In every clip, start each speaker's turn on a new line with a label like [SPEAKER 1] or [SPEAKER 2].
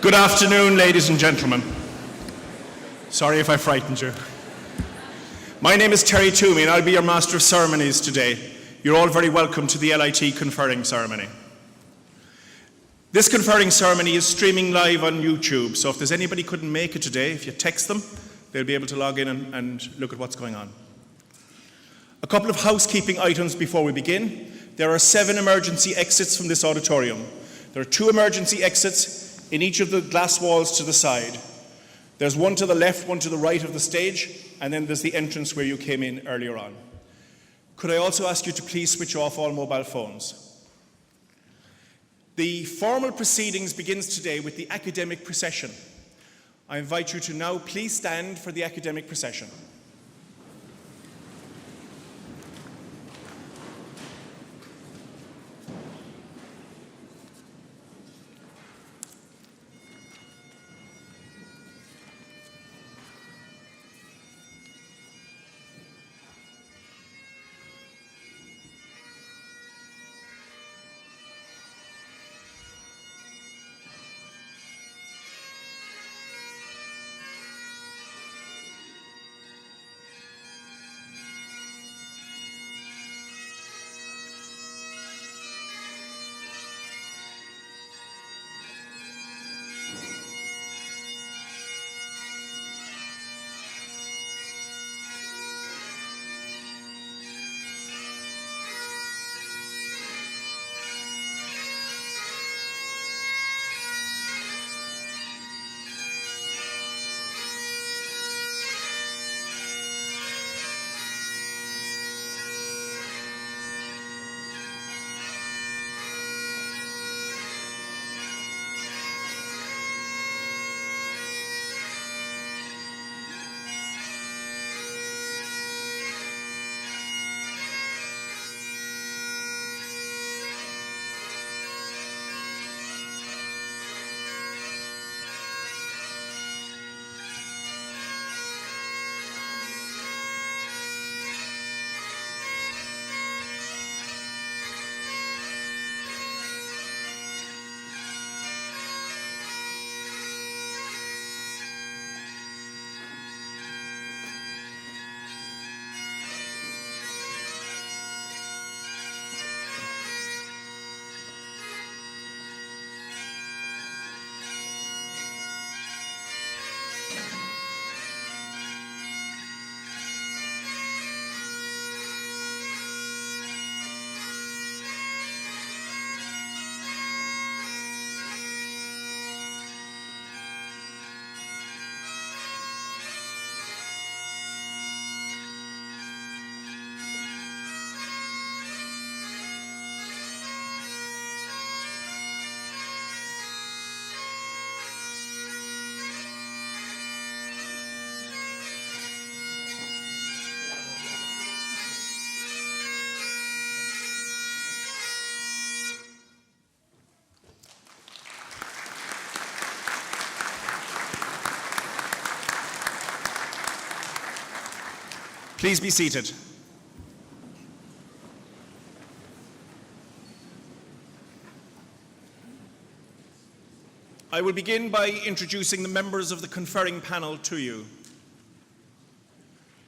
[SPEAKER 1] Good afternoon, ladies and gentlemen. Sorry if I frightened you. My name is Terry Toomey and I'll be your Master of Ceremonies today. You're all very welcome to the LIT conferring ceremony. This conferring ceremony is streaming live on YouTube, so if there's anybody who couldn't make it today, if you text them, they'll be able to log in and look at what's going on. A couple of housekeeping items before we begin. There are 7 emergency exits from this auditorium. There are 2 emergency exits in each of the glass walls to the side. There's one to the left, one to the right of the stage, and then there's the entrance where you came in earlier on. Could I also ask you to please switch off all mobile phones? The formal proceedings begins today with the academic procession. I invite you to now please stand for the academic procession. Please be seated. I will begin by introducing the members of the conferring panel to you.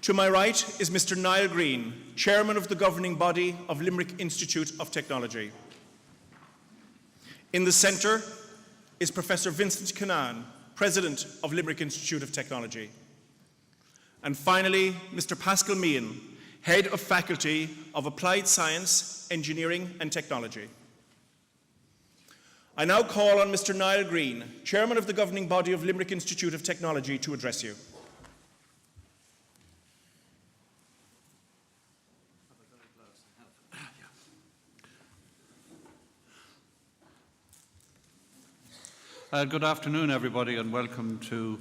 [SPEAKER 1] To my right is Mr. Niall Green, Chairman of the governing body of Limerick Institute of Technology. In the centre is Professor Vincent Canaan, President of Limerick Institute of Technology. And finally, Mr. Pascal Meehan, Head of Faculty of Applied Science, Engineering and Technology. I now call on Mr. Niall Green, Chairman of the governing body of Limerick Institute of Technology, to address you.
[SPEAKER 2] Good afternoon, everybody, and welcome to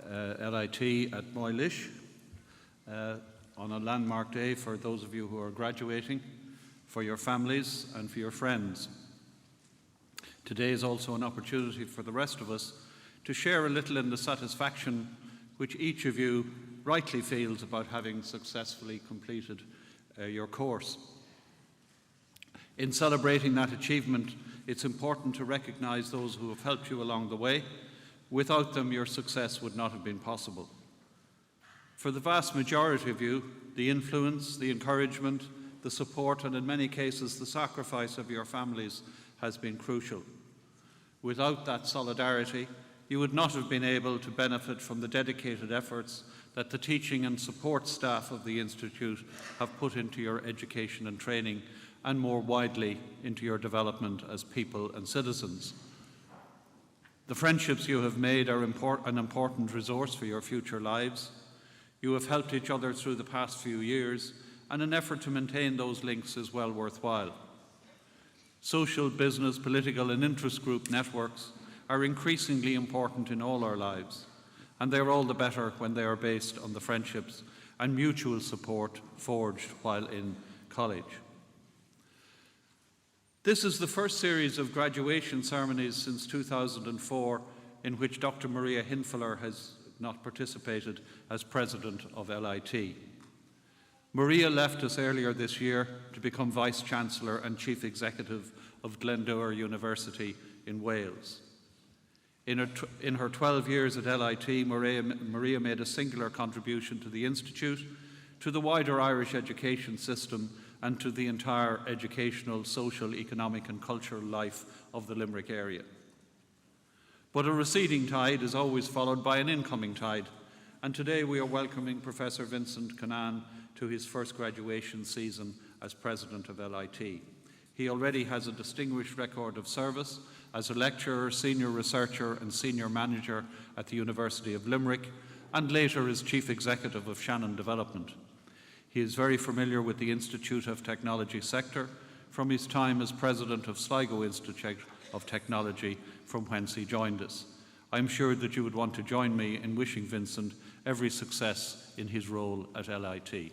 [SPEAKER 2] LIT at Moylish on a landmark day for those of you who are graduating, for your families and for your friends. Today is also an opportunity for the rest of us to share a little in the satisfaction which each of you rightly feels about having successfully completed your course. In celebrating that achievement it's important to recognise those who have helped you along the way. Without them, your success would not have been possible. For the vast majority of you, the influence, the encouragement, the support, and in many cases the sacrifice of your families has been crucial. Without that solidarity, you would not have been able to benefit from the dedicated efforts that the teaching and support staff of the Institute have put into your education and training, and more widely into your development as people and citizens. The friendships you have made are an important resource for your future lives. You have helped each other through the past few years, and an effort to maintain those links is well worthwhile. Social, business, political and interest group networks are increasingly important in all our lives, and they are all the better when they are based on the friendships and mutual support forged while in college. This is the first series of graduation ceremonies since 2004 in which Dr. Maria Hinfeller has not participated as President of LIT. Maria left us earlier this year to become Vice-Chancellor and Chief Executive of Glendower University in Wales. In her 12 years at LIT, Maria made a singular contribution to the Institute, to the wider Irish education system, and to the entire educational, social, economic and cultural life of the Limerick area. But a receding tide is always followed by an incoming tide, and today we are welcoming Professor Vincent Cannan to his first graduation season as President of LIT. He already has a distinguished record of service as a lecturer, senior researcher and senior manager at the University of Limerick, and later as Chief Executive of Shannon Development. He is very familiar with the Institute of Technology sector from his time as President of Sligo Institute of Technology, from whence he joined us. I'm sure that you would want to join me in wishing Vincent every success in his role at LIT.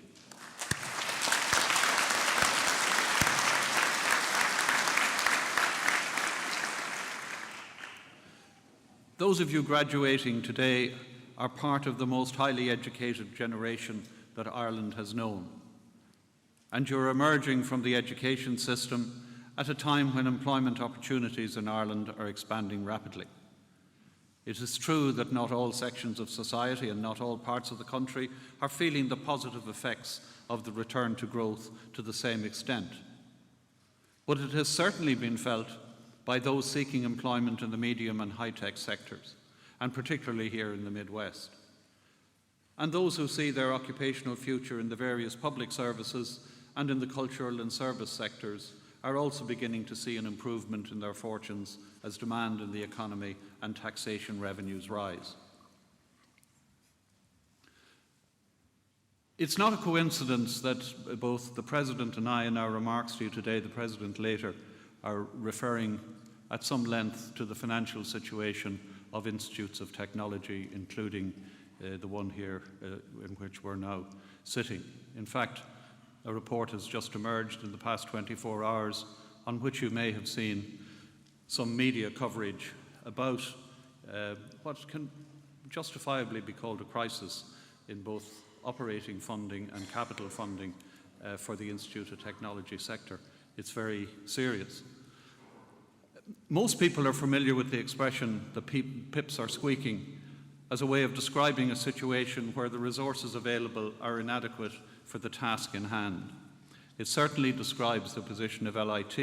[SPEAKER 2] Those of you graduating today are part of the most highly educated generation that Ireland has known. And you're emerging from the education system at a time when employment opportunities in Ireland are expanding rapidly. It is true that not all sections of society and not all parts of the country are feeling the positive effects of the return to growth to the same extent. But it has certainly been felt by those seeking employment in the medium and high-tech sectors, and particularly here in the Midwest. And those who see their occupational future in the various public services and in the cultural and service sectors are also beginning to see an improvement in their fortunes as demand in the economy and taxation revenues rise. It's not a coincidence that both the President and I, in our remarks to you today, the President later, are referring at some length to the financial situation of institutes of technology, including the one here in which we're now sitting. In fact, a report has just emerged in the past 24 hours on which you may have seen some media coverage about what can justifiably be called a crisis in both operating funding and capital funding for the Institute of Technology sector. It's very serious. Most people are familiar with the expression, the pips are squeaking, as a way of describing a situation where the resources available are inadequate for the task in hand. It certainly describes the position of LIT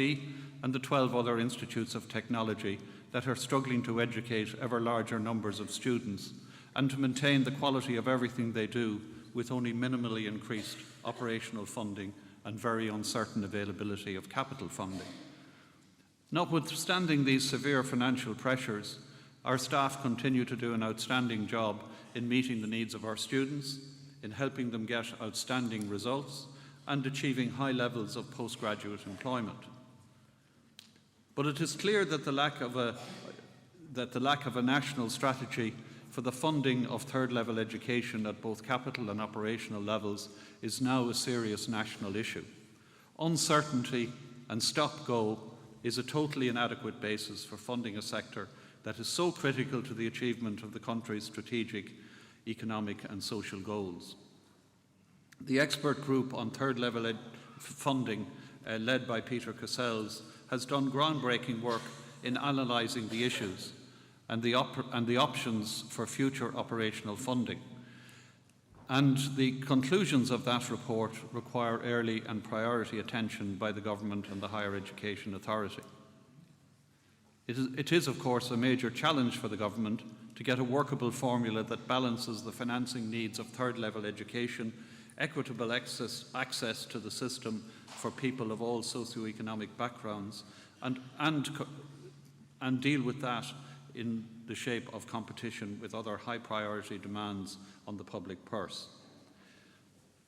[SPEAKER 2] and the 12 other institutes of technology that are struggling to educate ever larger numbers of students and to maintain the quality of everything they do with only minimally increased operational funding and very uncertain availability of capital funding. Notwithstanding these severe financial pressures, our staff continue to do an outstanding job in meeting the needs of our students, in helping them get outstanding results, and achieving high levels of postgraduate employment. But it is clear that the lack of a national strategy for the funding of third-level education at both capital and operational levels is now a serious national issue. Uncertainty and stop-go is a totally inadequate basis for funding a sector that is so critical to the achievement of the country's strategic, economic and social goals. The expert group on third-level funding led by Peter Cassells, has done groundbreaking work in analysing the issues and the options for future operational funding. And the conclusions of that report require early and priority attention by the Government and the Higher Education Authority. It is, of course, a major challenge for the Government to get a workable formula that balances the financing needs of third-level education, equitable access to the system for people of all socio-economic backgrounds, and deal with that in the shape of competition with other high-priority demands on the public purse.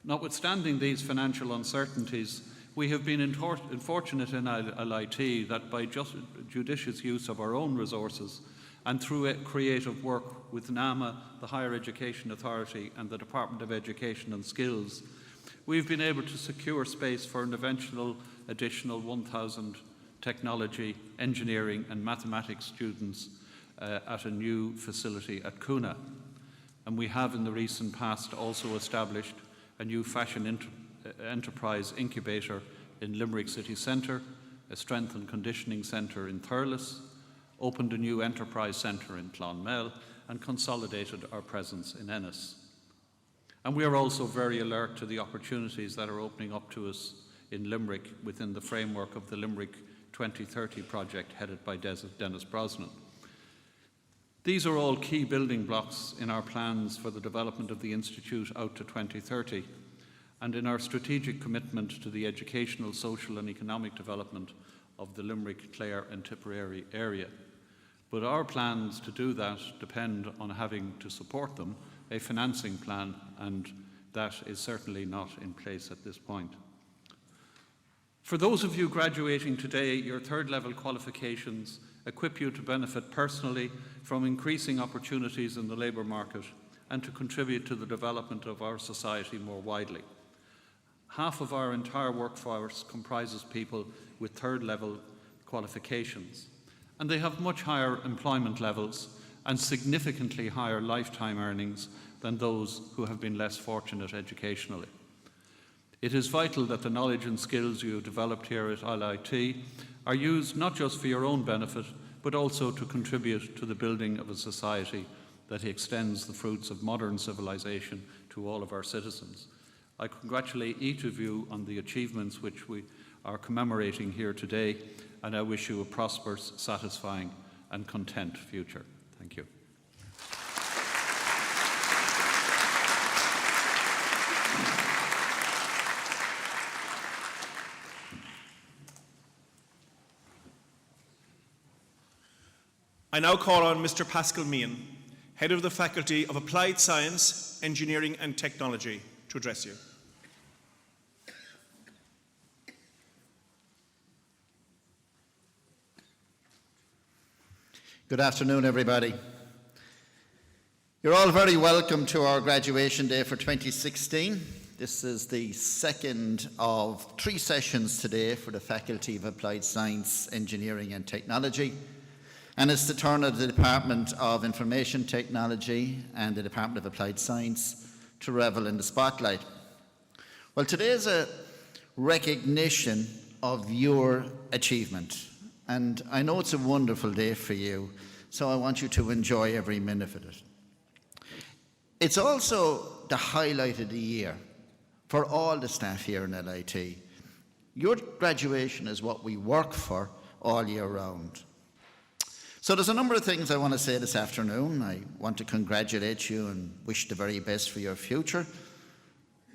[SPEAKER 2] Notwithstanding these financial uncertainties, we have been fortunate in LIT that by judicious use of our own resources and through creative work with NAMA, the Higher Education Authority and the Department of Education and Skills, we've been able to secure space for an eventual additional 1,000 technology, engineering and mathematics students at a new facility at Coona. And we have in the recent past also established a new fashion enterprise incubator in Limerick City Centre, a strength and conditioning centre in Thurles, opened a new enterprise centre in Clonmel and consolidated our presence in Ennis. And we are also very alert to the opportunities that are opening up to us in Limerick within the framework of the Limerick 2030 project headed by Dennis Brosnan. These are all key building blocks in our plans for the development of the Institute out to 2030 and in our strategic commitment to the educational, social and economic development of the Limerick, Clare and Tipperary area. But our plans to do that depend on having to support them a financing plan, and that is certainly not in place at this point. For those of you graduating today, your third-level qualifications equip you to benefit personally from increasing opportunities in the labour market and to contribute to the development of our society more widely. Half of our entire workforce comprises people with third-level qualifications, and they have much higher employment levels and significantly higher lifetime earnings than those who have been less fortunate educationally. It is vital that the knowledge and skills you have developed here at LIT are used not just for your own benefit, but also to contribute to the building of a society that extends the fruits of modern civilization to all of our citizens. I congratulate each of you on the achievements which we are commemorating here today, and I wish you a prosperous, satisfying and content future. Thank you.
[SPEAKER 1] I now call on Mr. Pascal Meehan, Head of the Faculty of Applied Science, Engineering and Technology, to address you.
[SPEAKER 3] Good afternoon, everybody. You're all very welcome to our graduation day for 2016. This is the second of 3 sessions today for the Faculty of Applied Science, Engineering and Technology. And it's the turn of the Department of Information Technology and the Department of Applied Science to revel in the spotlight. Well, today is a recognition of your achievement. And I know it's a wonderful day for you, so I want you to enjoy every minute of it. It's also the highlight of the year for all the staff here in LIT. Your graduation is what we work for all year round. So there's a number of things I want to say this afternoon. I want to congratulate you and wish the very best for your future.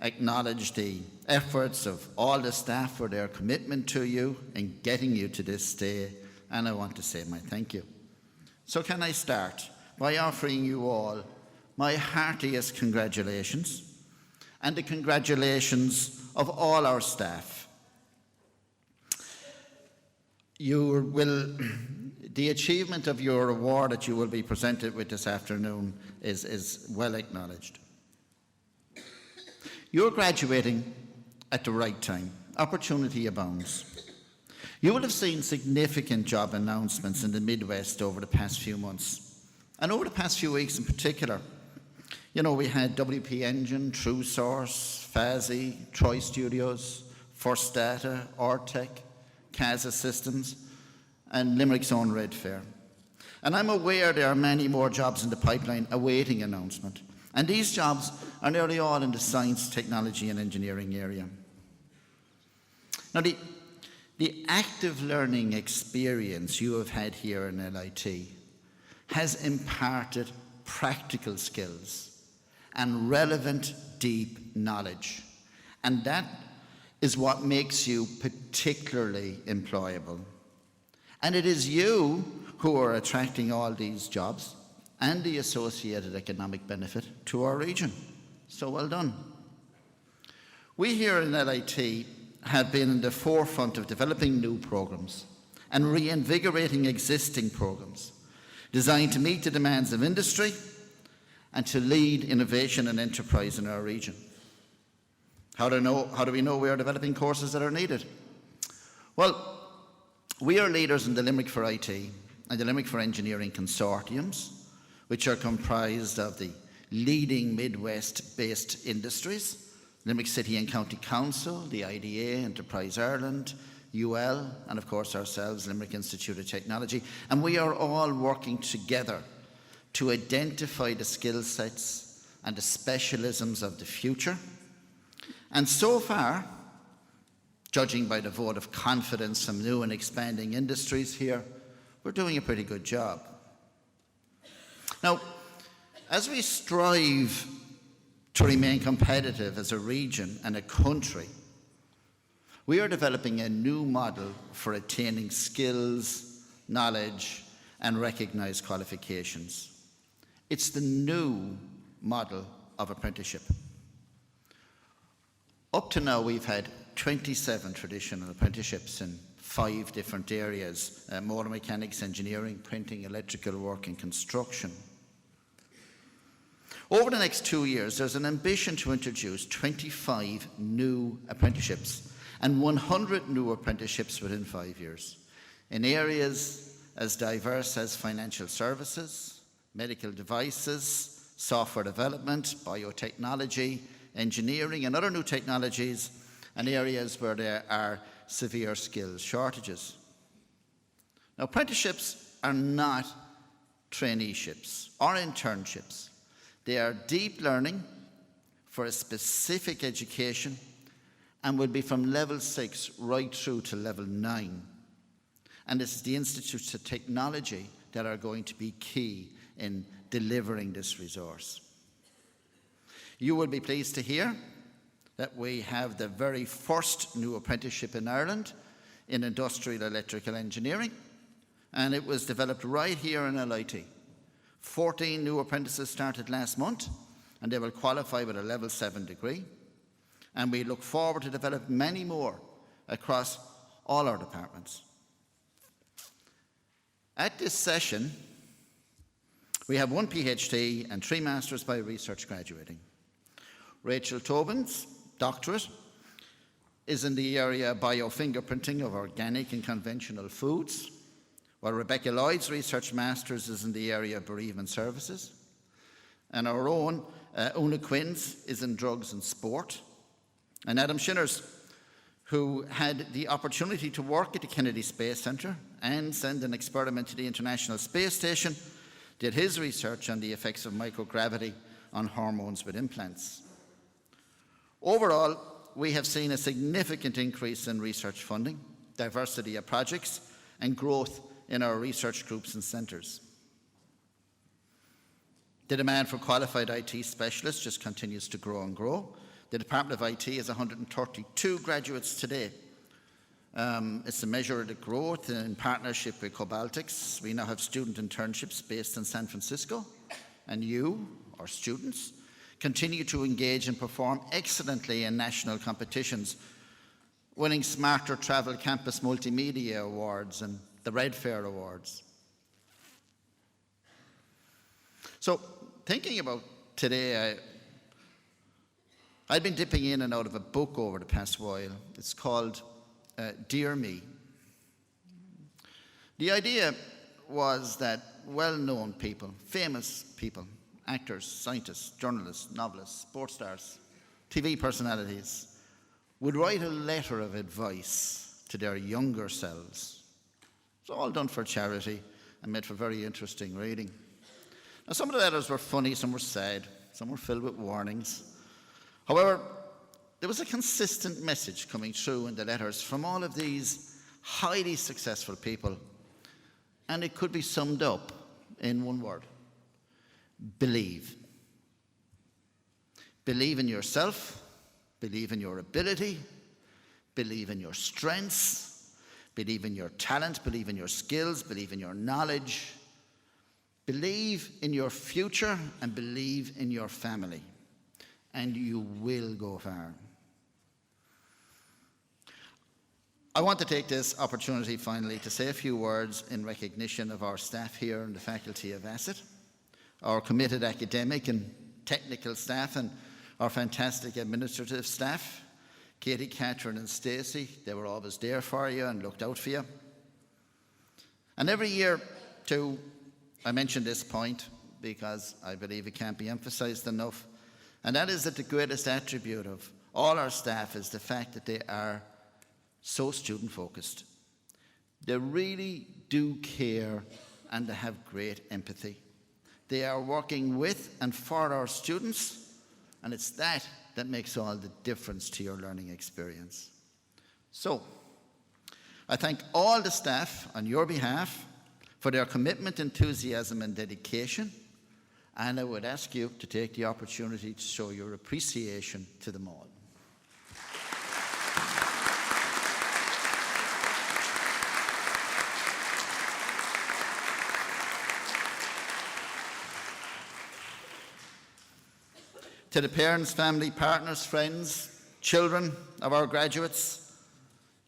[SPEAKER 3] Acknowledge the efforts of all the staff for their commitment to you in getting you to this day, and I want to say my thank you. So can I start by offering you all my heartiest congratulations and the congratulations of all our staff. The achievement of your award that you will be presented with this afternoon is well acknowledged. You're graduating at the right time. Opportunity abounds. You will have seen significant job announcements in the Midwest over the past few months, and over the past few weeks in particular. You know, we had WP Engine, TrueSource, FASI, Troy Studios, First Data, Ortec, CASA Systems, and Limerick's own Red Fair. And I'm aware there are many more jobs in the pipeline awaiting announcement. And these jobs are nearly all in the science, technology and engineering area. Now, the active learning experience you have had here in LIT has imparted practical skills and relevant, deep knowledge. And that is what makes you particularly employable. And it is you who are attracting all these jobs and the associated economic benefit to our region. So well done. We here in LIT have been in the forefront of developing new programs and reinvigorating existing programs designed to meet the demands of industry and to lead innovation and enterprise in our region. How do we know we are developing courses that are needed? Well, we are leaders in the Limerick for IT and the Limerick for Engineering consortiums, which are comprised of the leading Midwest-based industries, Limerick City and County Council, the IDA, Enterprise Ireland, UL, and of course ourselves, Limerick Institute of Technology. And we are all working together to identify the skill sets and the specialisms of the future. And so far, judging by the vote of confidence from new and expanding industries here, we're doing a pretty good job. Now, as we strive to remain competitive as a region and a country, we are developing a new model for attaining skills, knowledge, and recognized qualifications. It's the new model of apprenticeship. Up to now, we've had 27 traditional apprenticeships in 5 different areas: motor mechanics, engineering, printing, electrical work, and construction. Over the next 2 years, there's an ambition to introduce 25 new apprenticeships and 100 new apprenticeships within 5 years in areas as diverse as financial services, medical devices, software development, biotechnology, engineering, and other new technologies, and areas where there are severe skills shortages. Now, apprenticeships are not traineeships or internships. They are deep learning for a specific education and will be from level 6 right through to level 9. And this is the institutes of technology that are going to be key in delivering this resource. You will be pleased to hear that we have the very first new apprenticeship in Ireland in industrial electrical engineering, and it was developed right here in LIT. 14 new apprentices started last month, and they will qualify with a level 7 degree. And we look forward to develop many more across all our departments. At this session, we have 1 PhD and 3 Masters by Research graduating. Rachel Tobin's doctorate is in the area of biofingerprinting of organic and conventional foods, while Rebecca Lloyd's Research Masters is in the area of bereavement services. And our own Una Quinn's is in drugs and sport. And Adam Shinner's, who had the opportunity to work at the Kennedy Space Centre and send an experiment to the International Space Station, did his research on the effects of microgravity on hormones with implants. Overall, we have seen a significant increase in research funding, diversity of projects, and growth in our research groups and centres. The demand for qualified IT specialists just continues to grow and grow. The Department of IT has 132 graduates today. It's a measure of the growth in partnership with Cobaltics. We now have student internships based in San Francisco, and you, our students, continue to engage and perform excellently in national competitions, winning Smarter Travel Campus Multimedia Awards and the Red Fair Awards. So, thinking about today, I've been dipping in and out of a book over the past while. It's called Dear Me. The idea was that well-known people, famous people, actors, scientists, journalists, novelists, sports stars, TV personalities, would write a letter of advice to their younger selves. It's all done for charity and made for very interesting reading. Now, some of the letters were funny, some were sad, some were filled with warnings. However, there was a consistent message coming through in the letters from all of these highly successful people, and it could be summed up in one word: believe. Believe in yourself, believe in your ability, believe in your strengths, believe in your talent, believe in your skills, believe in your knowledge, believe in your future, and believe in your family, and you will go far. I want to take this opportunity finally to say a few words in recognition of our staff here in the Faculty of Asset, our committed academic and technical staff, and our fantastic administrative staff, Katie, Catherine and Stacey. They were always there for you and looked out for you. And every year too, I mention this point because I believe it can't be emphasized enough, and that is that the greatest attribute of all our staff is the fact that they are so student focused. They really do care and they have great empathy. They are working with and for our students, and it's that makes all the difference to your learning experience. So, I thank all the staff on your behalf for their commitment, enthusiasm and dedication, and I would ask you to take the opportunity to show your appreciation to them all. To the parents, family, partners, friends, children of our graduates,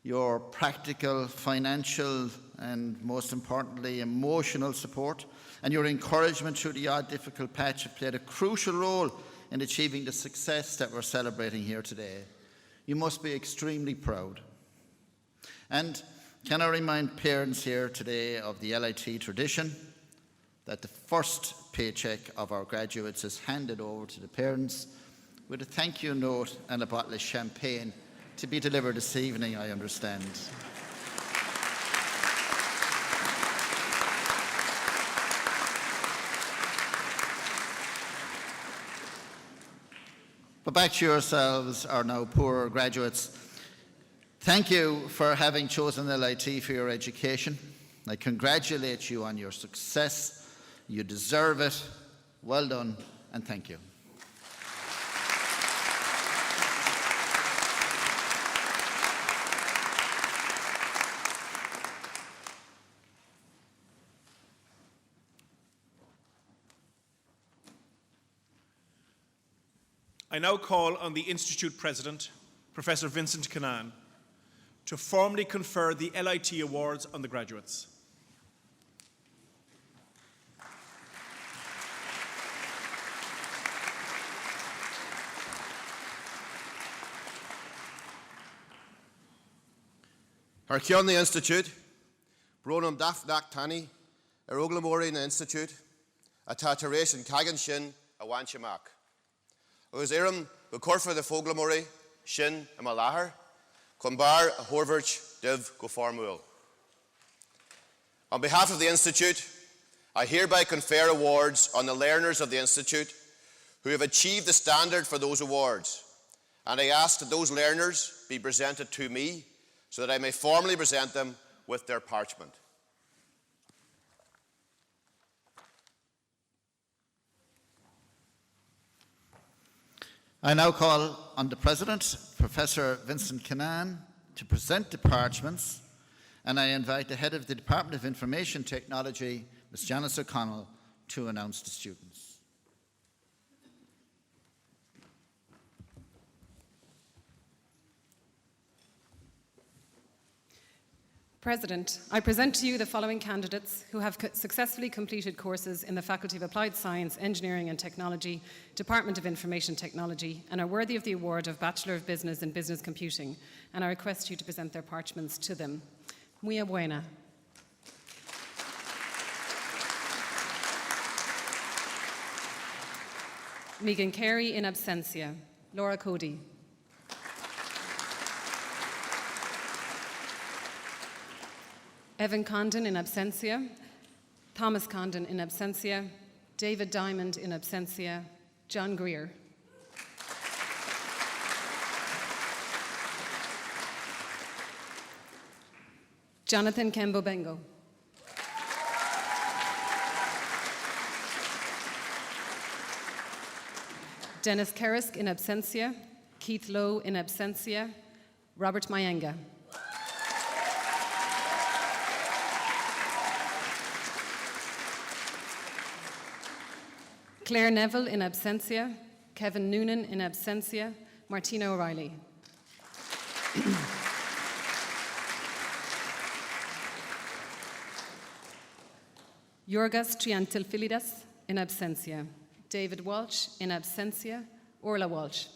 [SPEAKER 3] your practical, financial, and most importantly, emotional support and your encouragement through the odd difficult patch have played a crucial role in achieving the success that we're celebrating here today. You must be extremely proud. And can I remind parents here today of the LIT tradition that the first paycheck of our graduates is handed over to the parents with a thank you note and a bottle of champagne to be delivered this evening, I understand. But back to yourselves, our now poor graduates. Thank you for having chosen LIT for your education. I congratulate you on your success. You deserve it. Well done, and thank you.
[SPEAKER 1] I now call on the Institute President, Professor Vincent Canaan, to formally confer the LIT Awards on the graduates.
[SPEAKER 4] Harceann the Institute, Bronum Dafnak Tani, Eroglamori na Institute, a Tataration Kagan Shin, a Wanshamak. Uzirum, the Corfa the Foglamori, Shin, a Malahar, Combar, a Horverch, Div, Goformuil. On behalf of the Institute, I hereby confer awards on the learners of the Institute who have achieved the standard for those awards, and I ask that those learners be presented to me so that I may formally present them with their parchment.
[SPEAKER 3] I now call on the President, Professor Vincent Canaan, to present the parchments, and I invite the Head of the Department of Information Technology, Ms. Janice O'Connell, to announce the students.
[SPEAKER 5] President, I present to you the following candidates who have successfully completed courses in the Faculty of Applied Science, Engineering and Technology, Department of Information Technology, and are worthy of the award of Bachelor of Business in Business Computing, and I request you to present their parchments to them. Muy buena. Megan Carey in absentia. Laura Cody. Evan Condon in absentia, Thomas Condon in absentia, David Diamond in absentia, John Greer. Jonathan Kembo Bengo. Dennis Kerisk in absentia, Keith Lowe in absentia, Robert Mayenga. Claire Neville in absentia, Kevin Noonan in absentia, Martina O'Reilly. Yorgos Triantafilides in absentia, David Walsh in absentia, Orla Walsh.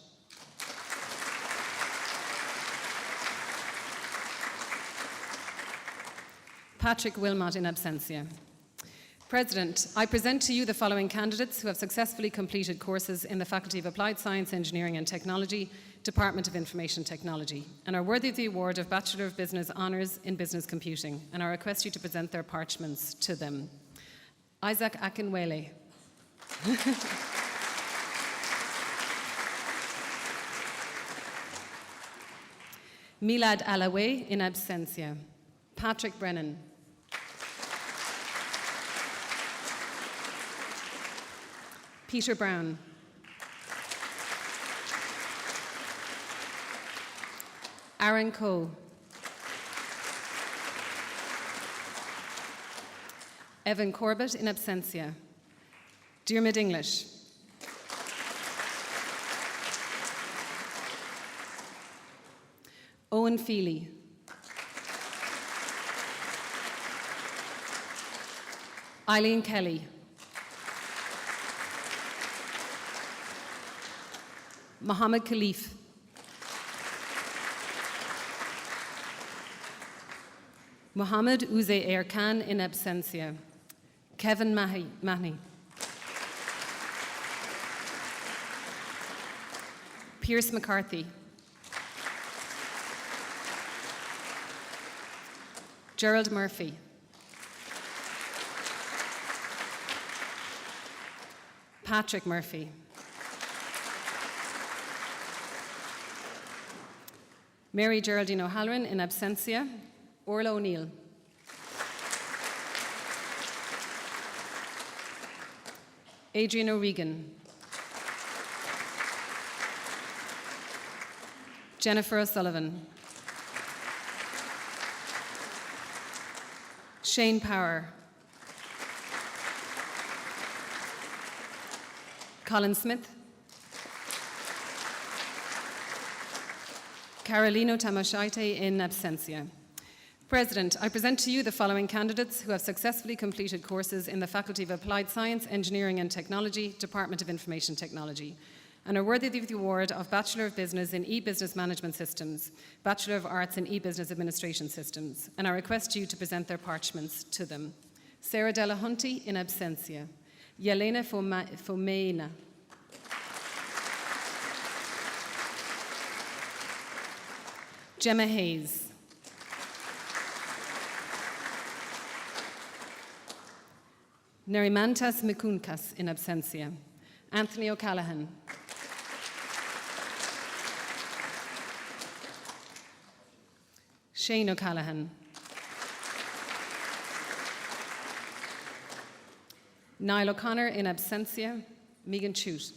[SPEAKER 5] Patrick Wilmot in absentia. President, I present to you the following candidates who have successfully completed courses in the Faculty of Applied Science, Engineering and Technology, Department of Information Technology, and are worthy of the award of Bachelor of Business Honours in Business Computing, and I request you to present their parchments to them. Isaac Akinwele. Milad Alawe in absentia. Patrick Brennan. Peter Brown. Aaron Coe. Evan Corbett in absentia. Diarmid English. Owen Feely. Eileen Kelly. Mohammed Khalif. Mohammed Uze Erkan in absentia. Kevin Mahoney. Pierce McCarthy. Gerald Murphy. Patrick Murphy. Mary Geraldine O'Halloran in absentia. Orla O'Neill. Adrian O'Regan. Jennifer O'Sullivan. Shane Power. Colin Smith. Carolino Tamashaite in absentia. President, I present to you the following candidates who have successfully completed courses in the Faculty of Applied Science, Engineering and Technology, Department of Information Technology, and are worthy of the award of Bachelor of Business in E-Business Management Systems, Bachelor of Arts in E-Business Administration Systems, and I request you to present their parchments to them. Sarah Delahunty in absentia. Yelena Fomeina. Gemma Hayes. Nerimantas Mikunkas in absentia. Anthony O'Callaghan. Shane O'Callaghan. Niall O'Connor in absentia. Megan Chute.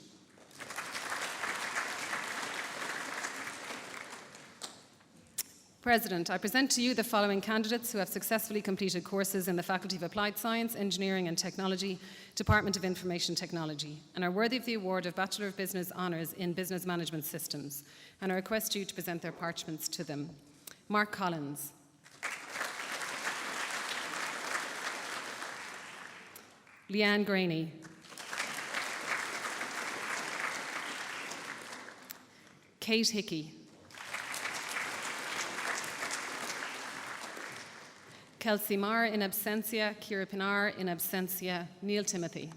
[SPEAKER 5] President, I present to you the following candidates who have successfully completed courses in the Faculty of Applied Science, Engineering and Technology, Department of Information Technology, and are worthy of the award of Bachelor of Business Honours in Business Management Systems, and I request you to present their parchments to them. Mark Collins. Leanne Graney. Kate Hickey. Kelsey Marr in absentia, Kira Pinar in absentia, Neil Timothy.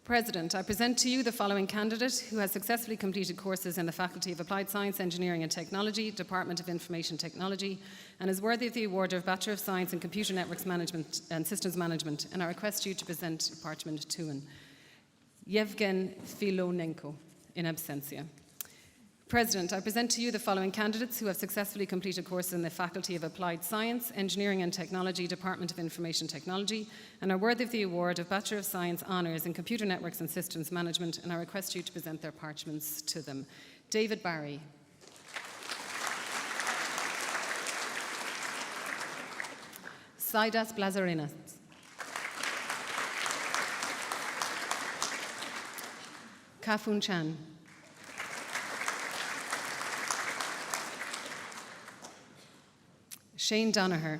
[SPEAKER 5] President, I present to you the following candidate who has successfully completed courses in the Faculty of Applied Science, Engineering and Technology, Department of Information Technology, and is worthy of the award of Bachelor of Science in Computer Networks Management and Systems Management, and I request you to present parchment to him. Yevgen Filonenko, in absentia. President, I present to you the following candidates who have successfully completed courses in the Faculty of Applied Science, Engineering and Technology, Department of Information Technology, and are worthy of the award of Bachelor of Science Honours in Computer Networks and Systems Management, and I request you to present their parchments to them. David Barry. Saidas Blazarinas. Kafun Chan. Shane Donaher.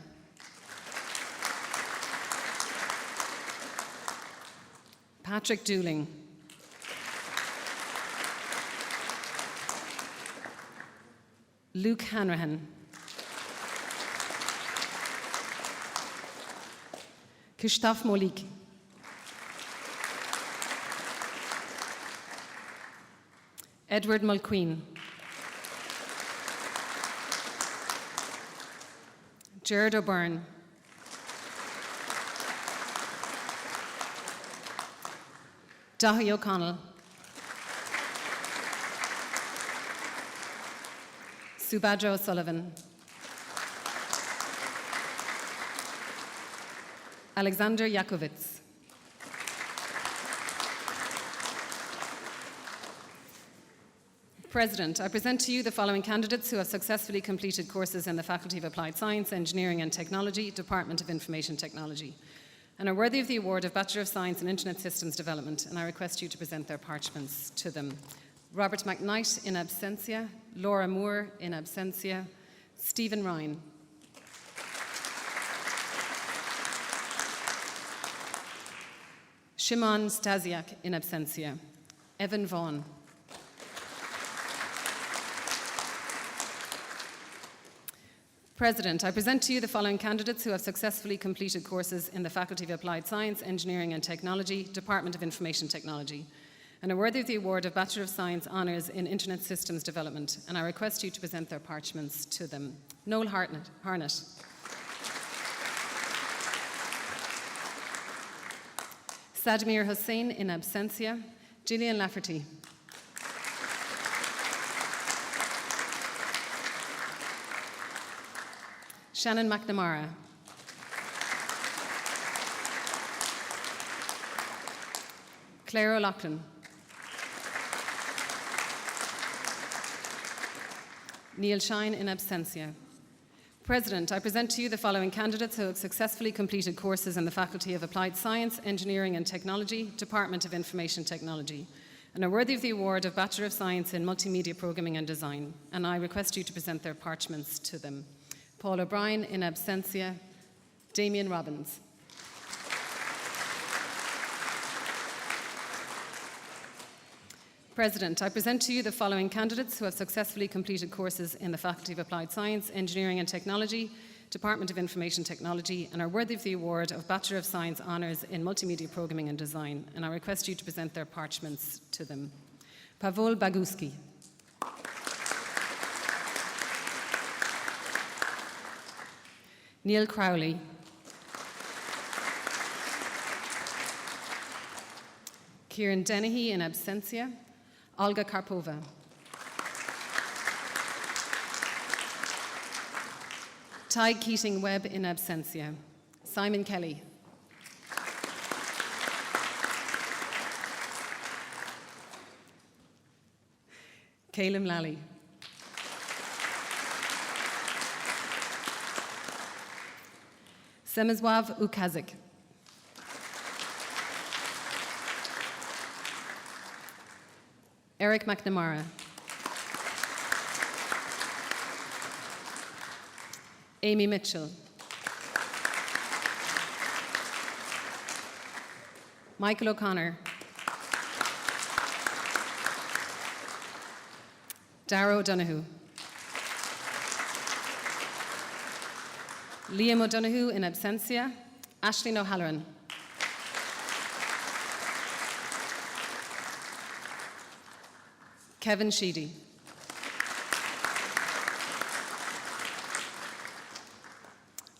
[SPEAKER 5] Patrick Dooling. Luke Hanrahan. Christophe Molik. Edward Mulqueen. Gerard O'Byrne. Dahi O'Connell. Subhadra O'Sullivan. Alexander Yakovitz. President, I present to you the following candidates who have successfully completed courses in the Faculty of Applied Science, Engineering and Technology, Department of Information Technology, and are worthy of the award of Bachelor of Science in Internet Systems Development, and I request you to present their parchments to them. Robert McKnight, in absentia. Laura Moore, in absentia. Stephen Ryan. Shimon Stasiak, in absentia. Evan Vaughan. President, I present to you the following candidates who have successfully completed courses in the Faculty of Applied Science, Engineering and Technology, Department of Information Technology, and are worthy of the award of Bachelor of Science Honours in Internet Systems Development, and I request you to present their parchments to them. Noel Harnett. Sadmir Hussain, in absentia. Gillian Lafferty. Shannon McNamara. Claire O'Loughlin. Neil Shine, in absentia. President, I present to you the following candidates who have successfully completed courses in the Faculty of Applied Science, Engineering and Technology, Department of Information Technology, and are worthy of the award of Bachelor of Science in Multimedia Programming and Design, and I request you to present their parchments to them. Paul O'Brien, in absentia. Damien Robbins. President, I present to you the following candidates who have successfully completed courses in the Faculty of Applied Science, Engineering and Technology, Department of Information Technology, and are worthy of the award of Bachelor of Science Honours in Multimedia Programming and Design, and I request you to present their parchments to them. Pavol Baguski. Neil Crowley. Kieran Dennehy, in absentia. Olga Karpova. Ty Keating Webb, in absentia. Simon Kelly. Caleb Lally. Semizwav Ukazik. Eric McNamara. Amy Mitchell. Michael O'Connor. Darragh O'Donoghue. Liam O'Donoghue, in absentia. Aisling O'Halloran. Kevin Sheedy.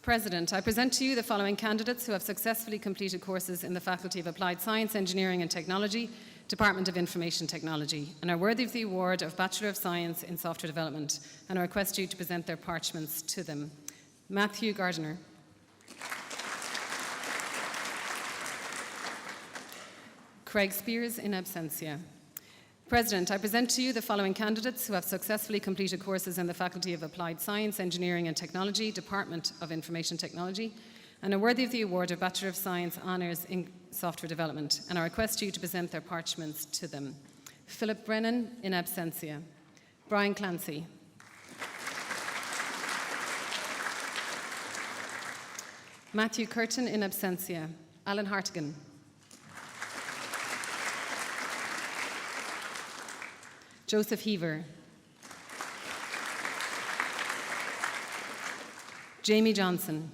[SPEAKER 5] President, I present to you the following candidates who have successfully completed courses in the Faculty of Applied Science, Engineering and Technology, Department of Information Technology, and are worthy of the award of Bachelor of Science in Software Development, and I request you to present their parchments to them. Matthew Gardiner. Craig Spears in absentia. President, I present to you the following candidates who have successfully completed courses in the Faculty of Applied Science, Engineering and Technology, Department of Information Technology, and are worthy of the award of Bachelor of Science Honours in Software Development, and I request you to present their parchments to them. Philip Brennan in absentia. Brian Clancy. Matthew Curtin in absentia. Alan Hartigan. Joseph Heaver. Jamie Johnson.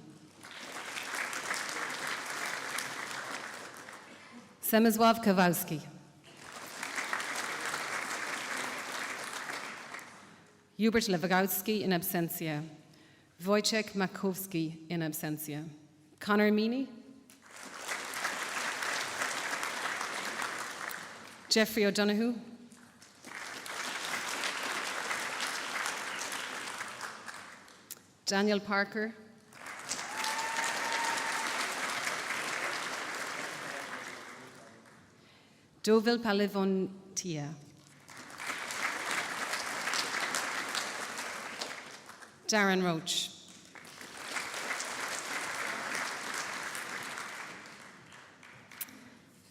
[SPEAKER 5] Semizław Kowalski. Hubert Lewagowski in absentia. Wojciech Makowski in absentia. Conor Meany. Jeffrey O'Donoghue. Daniel Parker. Dovil Palivontia. Darren Roach.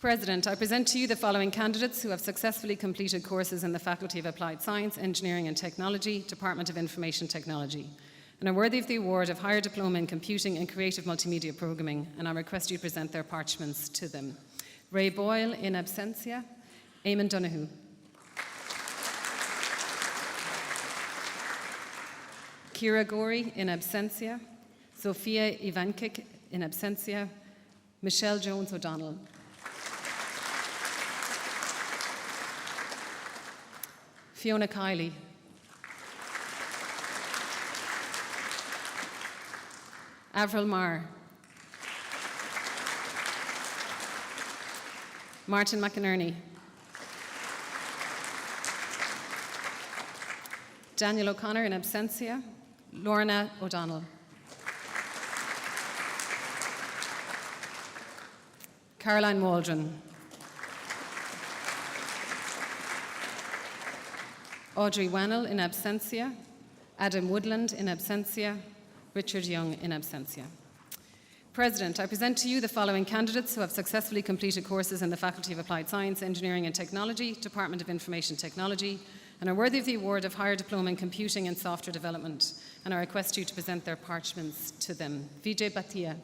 [SPEAKER 5] President, I present to you the following candidates who have successfully completed courses in the Faculty of Applied Science, Engineering and Technology, Department of Information Technology, and are worthy of the award of Higher Diploma in Computing and Creative Multimedia Programming, and I request you present their parchments to them. Ray Boyle in absentia. Eamon Donoghue. Kira Gorey in absentia. Sophia Ivancic in absentia. Michelle Jones O'Donnell. Fiona Kiley. Avril Marr. Martin McInerney. Daniel O'Connor in absentia. Lorna O'Donnell. Caroline Waldron. Audrey Wannell in absentia. Adam Woodland in absentia. Richard Young in absentia. President, I present to you the following candidates who have successfully completed courses in the Faculty of Applied Science, Engineering and Technology, Department of Information Technology, and are worthy of the award of Higher Diploma in Computing and Software Development, and I request you to present their parchments to them. Vijay Bhatia.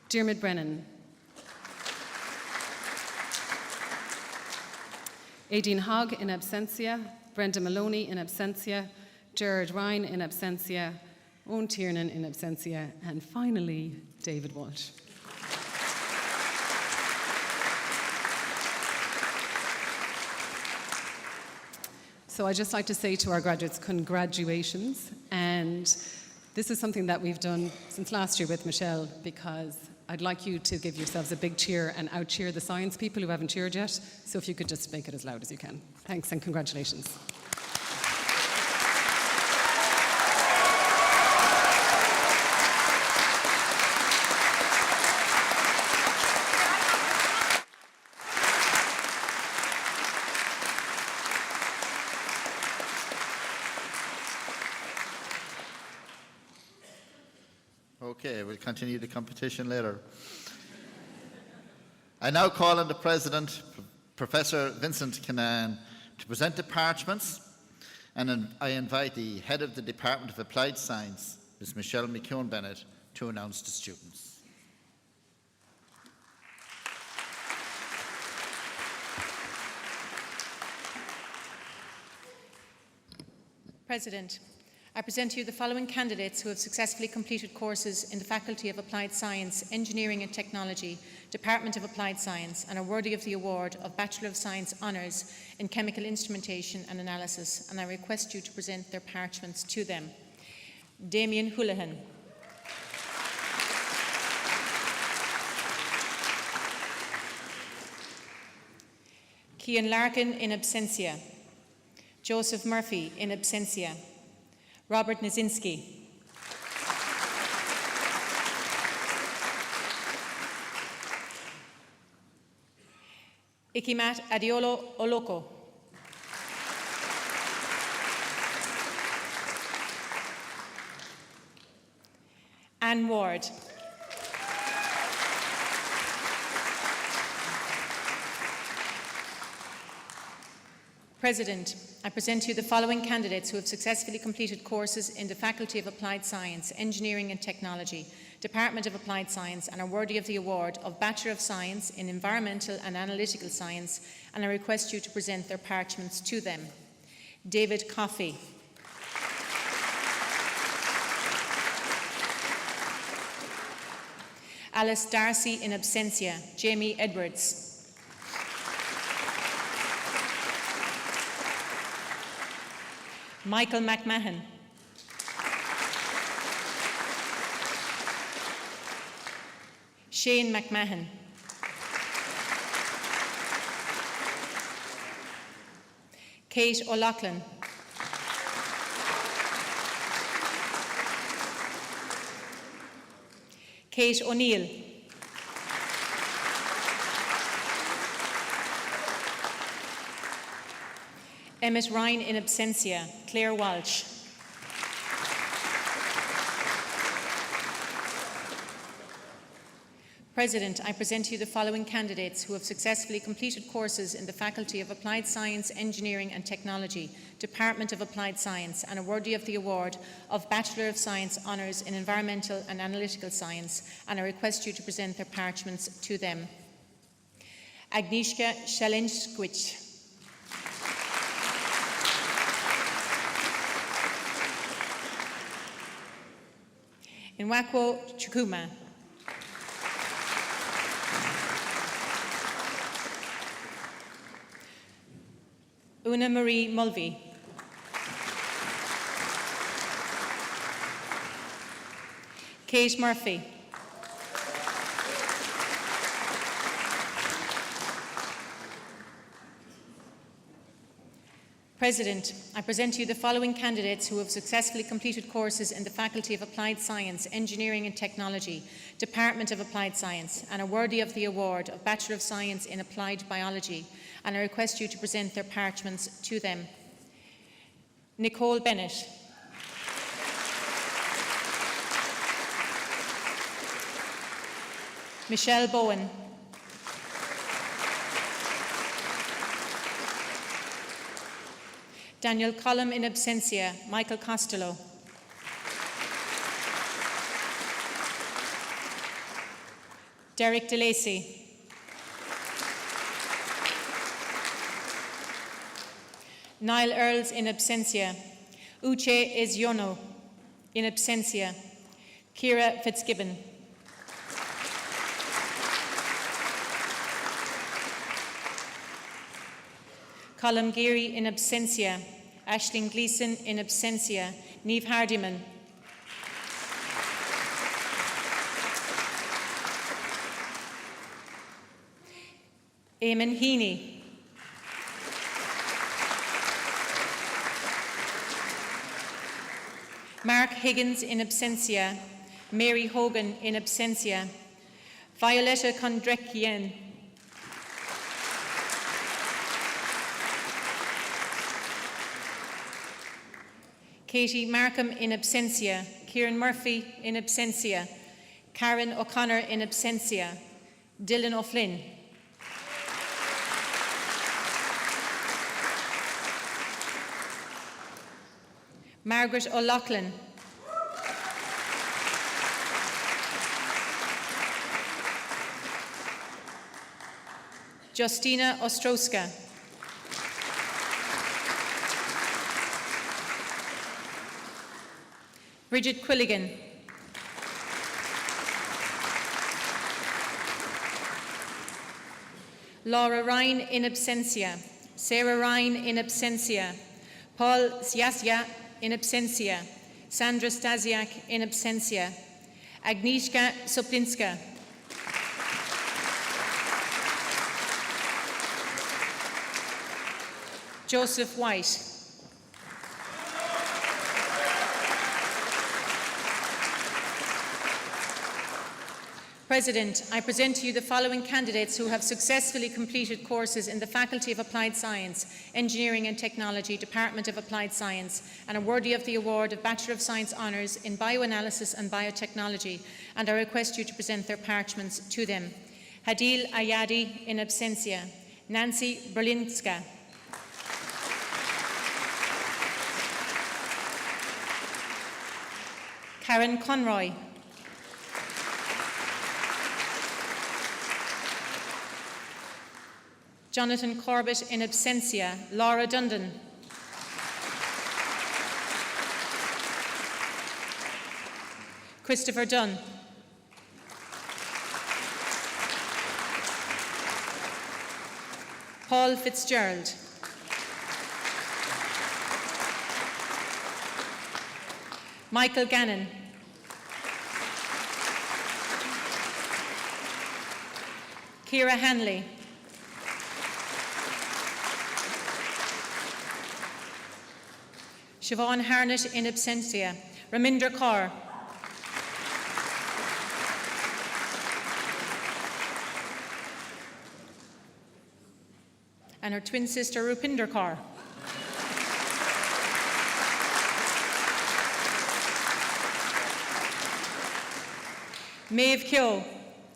[SPEAKER 5] Diarmuid Brennan. Aideen Hogg in absentia. Brenda Maloney in absentia. Gerard Ryan in absentia. Owen Tiernan in absentia. And finally, David Walsh. So I'd just like to say to our graduates, congratulations. And this is something that we've done since last year with Michelle, because I'd like you to give yourselves a big cheer and out-cheer the science people who haven't cheered yet. So if you could just make it as loud as you can. Thanks and congratulations.
[SPEAKER 3] Okay, we'll continue the competition later. I now call on the President, Professor Vincent Kinane, to present the parchments, and I invite the Head of the Department of Applied Science, Ms. Michelle McKeown-Bennett, to announce the students.
[SPEAKER 6] President, I present to you the following candidates who have successfully completed courses in the Faculty of Applied Science, Engineering and Technology, Department of Applied Science, and are worthy of the award of Bachelor of Science Honours in Chemical Instrumentation and Analysis, and I request you to present their parchments to them. Damien Houlihan. Cian Larkin in absentia. Joseph Murphy in absentia. Robert Nizinski. Ikimat Adiolo Oloko. Anne Ward. President, I present to you the following candidates who have successfully completed courses in the Faculty of Applied Science, Engineering and Technology, Department of Applied Science, and are worthy of the award of Bachelor of Science in Environmental and Analytical Science, and I request you to present their parchments to them. David Coffey. Alice Darcy in absentia. Jamie Edwards. Michael McMahon. Shane McMahon. Kate O'Loughlin. Kate O'Neill. Emmett Ryan in absentia. Claire Walsh. President, I present to you the following candidates who have successfully completed courses in the Faculty of Applied Science, Engineering and Technology, Department of Applied Science, and are worthy of the award of Bachelor of Science Honours in Environmental and Analytical Science, and I request you to present their parchments to them. Agnieszka Szelenskiewicz. Nwakwo Chukuma. Una Marie Mulvey. Kate Murphy. President, I present to you the following candidates who have successfully completed courses in the Faculty of Applied Science, Engineering and Technology, Department of Applied Science, and are worthy of the award of Bachelor of Science in Applied Biology, and I request you to present their parchments to them. Nicole Bennett. Michelle Bowen. Daniel Collum in absentia. Michael Costello. Derek DeLacy. Niall Earls in absentia. Uche Eziono in absentia. Ciara Fitzgibbon. Colm Geary in absentia. Aisling Gleeson in absentia. Niamh Hardiman. Eamon Heaney. Mark Higgins in absentia. Mary Hogan in absentia. Violetta Condrekian. Katie Markham in absentia. Kieran Murphy in absentia. Karen O'Connor in absentia. Dylan O'Flynn. Margaret O'Loughlin. Justina Ostrowska. Bridget Quilligan. Laura Ryan in absentia. Sarah Ryan in absentia. Paul Siasya in absentia. Sandra Stasiak in absentia. Agnieszka Soplinska. Joseph White. President, I present to you the following candidates who have successfully completed courses in the Faculty of Applied Science, Engineering and Technology, Department of Applied Science, and are worthy of the award of Bachelor of Science Honours in Bioanalysis and Biotechnology, and I request you to present their parchments to them. Hadil Ayadi in absentia. Nancy Berlinska. Karen Conroy. Jonathan Corbett in absentia. Laura Dundon. Christopher Dunn. Paul Fitzgerald. Michael Gannon. Ciara Hanley. Siobhan Harnett in absentia. Raminder Kaur. And her twin sister Rupinder Kaur. Maeve Kyo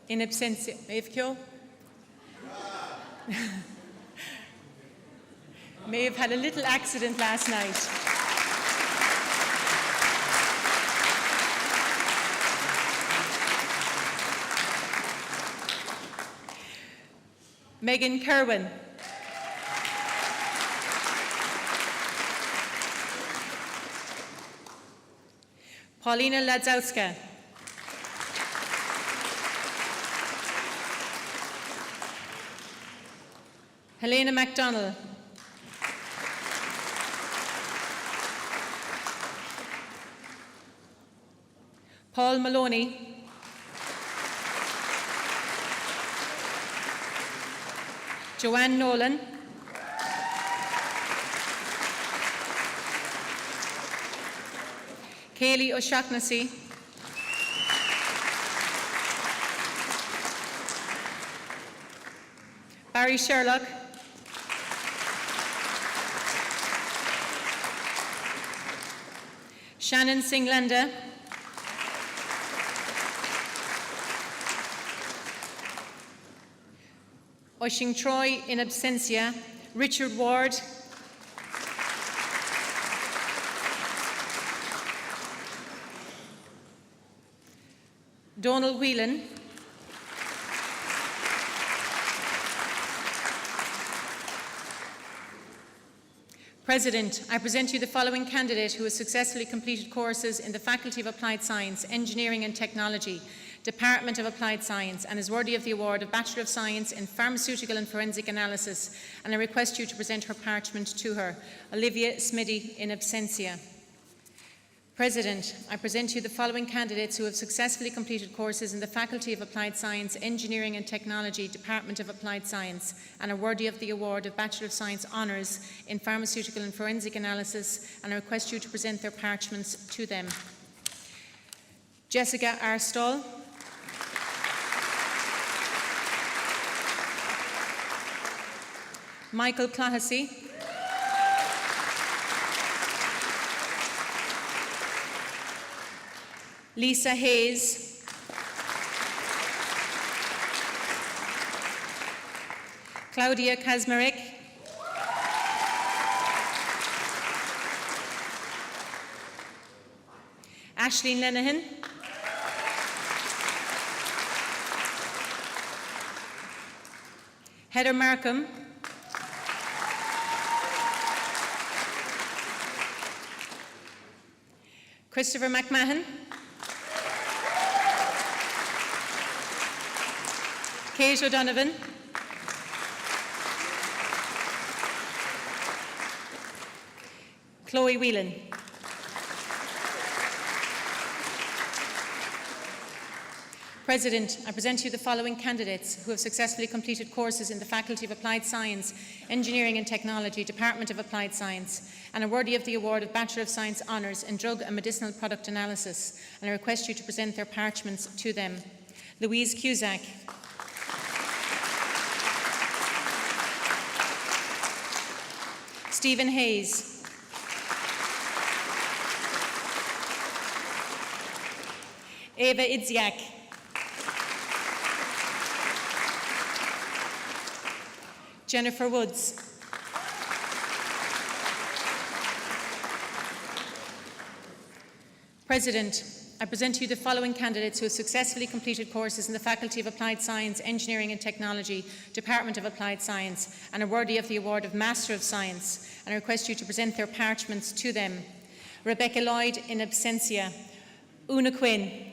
[SPEAKER 6] in absentia. Maeve Kyo? Maeve had a little accident last night. Megan Kerwin. Paulina Ladzowska. Helena MacDonald. Paul Maloney. Joanne Nolan. Kaylee O'Shaughnessy. Barry Sherlock. Shannon Singlanda. Oisin Troy in absentia. Richard Ward. Donald Whelan. President, I present you the following candidate who has successfully completed courses in the Faculty of Applied Science, Engineering and Technology, Department of Applied Science, and is worthy of the award of Bachelor of Science in Pharmaceutical and Forensic Analysis, and I request you to present her parchment to her. Olivia Smiddy in absentia. President, I present to you the following candidates who have successfully completed courses in the Faculty of Applied Science, Engineering and Technology, Department of Applied Science, and are worthy of the award of Bachelor of Science Honours in Pharmaceutical and Forensic Analysis, and I request you to present their parchments to them. Jessica Arstall. Michael Clahassey. Lisa Hayes. Claudia Kazmarek. Aisling Lenehan. Heather Markham. Christopher McMahon, Kate O'Donovan, Chloe Whelan, President, I present to you the following candidates who have successfully completed courses in the Faculty of Applied Science, Engineering and Technology, Department of Applied Science, and are worthy of the award of Bachelor of Science Honours in Drug and Medicinal Product Analysis, and I request you to present their parchments to them. Louise Cusack, Stephen Hayes, Eva Idziak, Jennifer Woods, President, I present to you the following candidates who have successfully completed courses in the Faculty of Applied Science, Engineering and Technology, Department of Applied Science, and are worthy of the award of Master of Science, and I request you to present their parchments to them. Rebecca Lloyd in absentia. Una Quinn.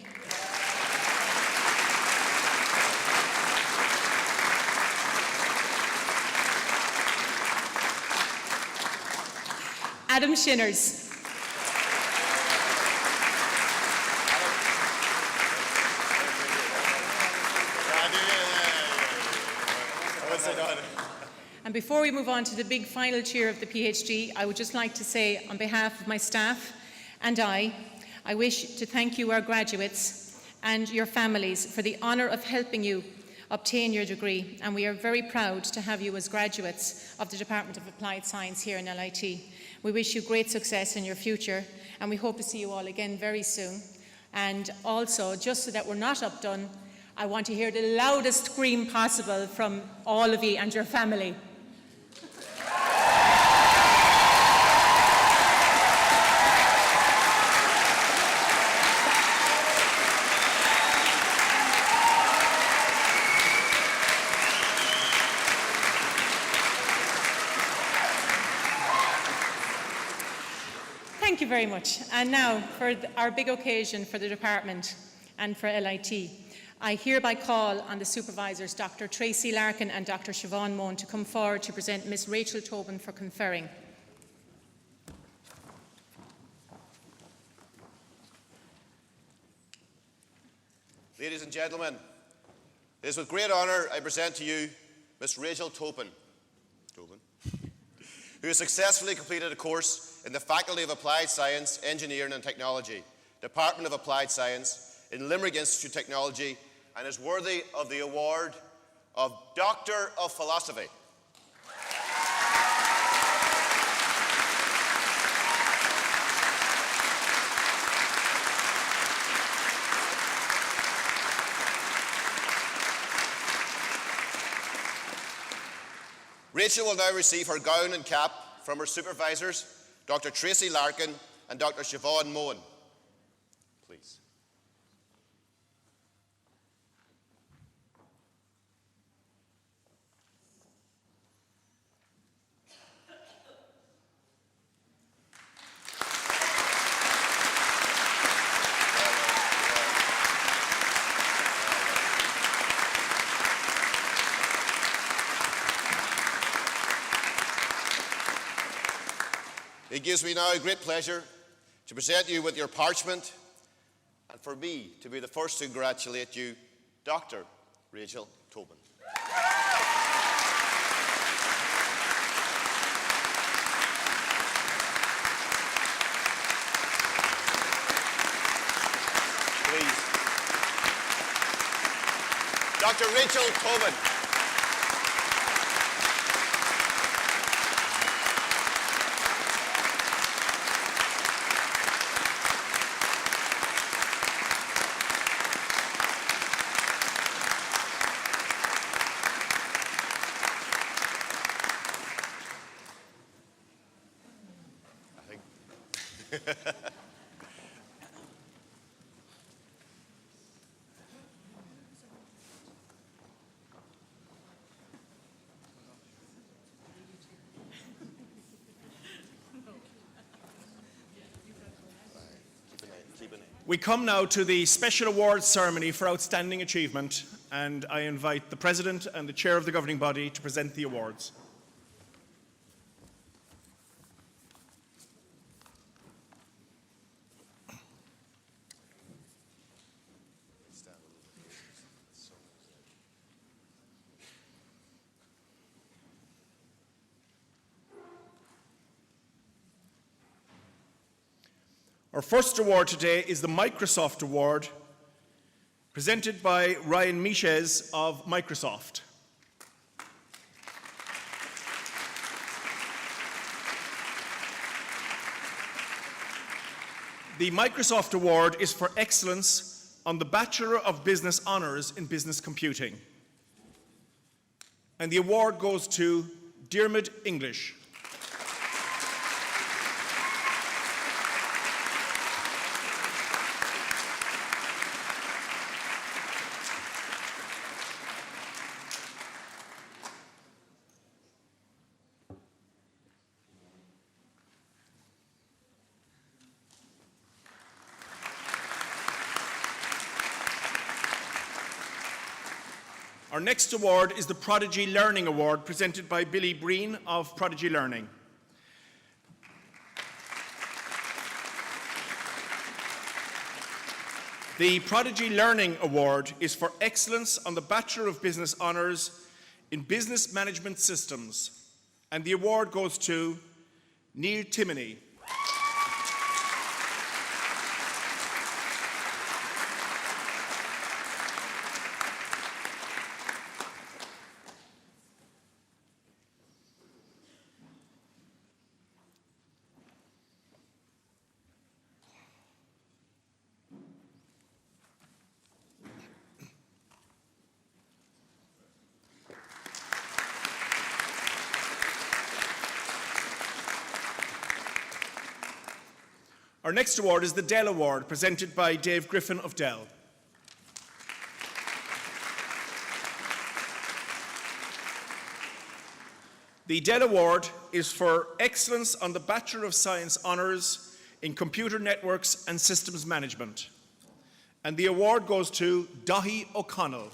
[SPEAKER 6] Adam Shinners. And before we move on to the big final cheer of the PhD, I would just like to say on behalf of my staff and I wish to thank you, our graduates, and your families for the honour of helping you obtain your degree, and we are very proud to have you as graduates of the Department of Applied Science here in LIT. We wish you great success in your future, and we hope to see you all again very soon. And also, just so that we're not updone, I want to hear the loudest scream possible from all of you and your family. Thank you very much. And now for our big occasion for the department and for LIT. I hereby call on the supervisors, Dr. Tracy Larkin and Dr. Siobhan Moan, to come forward to present Ms. Rachel Tobin for conferring.
[SPEAKER 4] Ladies and gentlemen, it is with great honour I present to you Ms. Rachel Tobin, who has successfully completed a course in the Faculty of Applied Science, Engineering and Technology, Department of Applied Science, in Limerick Institute of Technology, and is worthy of the award of Doctor of Philosophy. Rachel will now receive her gown and cap from her supervisors, Dr. Tracy Larkin and Dr. Siobhan Moan. Please. It gives me now great pleasure to present you with your parchment, and for me to be the first to congratulate you, Dr. Rachel Tobin. Please. Dr. Rachel Tobin.
[SPEAKER 1] We come now to the special awards ceremony for outstanding achievement, and I invite the President and the Chair of the governing body to present the awards. Our first award today is the Microsoft Award, presented by Ryan Miches of Microsoft. The Microsoft Award is for excellence on the Bachelor of Business Honours in Business Computing. And the award goes to Diarmuid English. Our next award is the Prodigy Learning Award, presented by Billy Breen of Prodigy Learning. The Prodigy Learning Award is for excellence on the Bachelor of Business Honours in Business Management Systems, and the award goes to Neil Timoney. Our next award is the Dell Award, presented by Dave Griffin of Dell. The Dell Award is for excellence on the Bachelor of Science Honours in Computer Networks and Systems Management. And the award goes to Dahi O'Connell.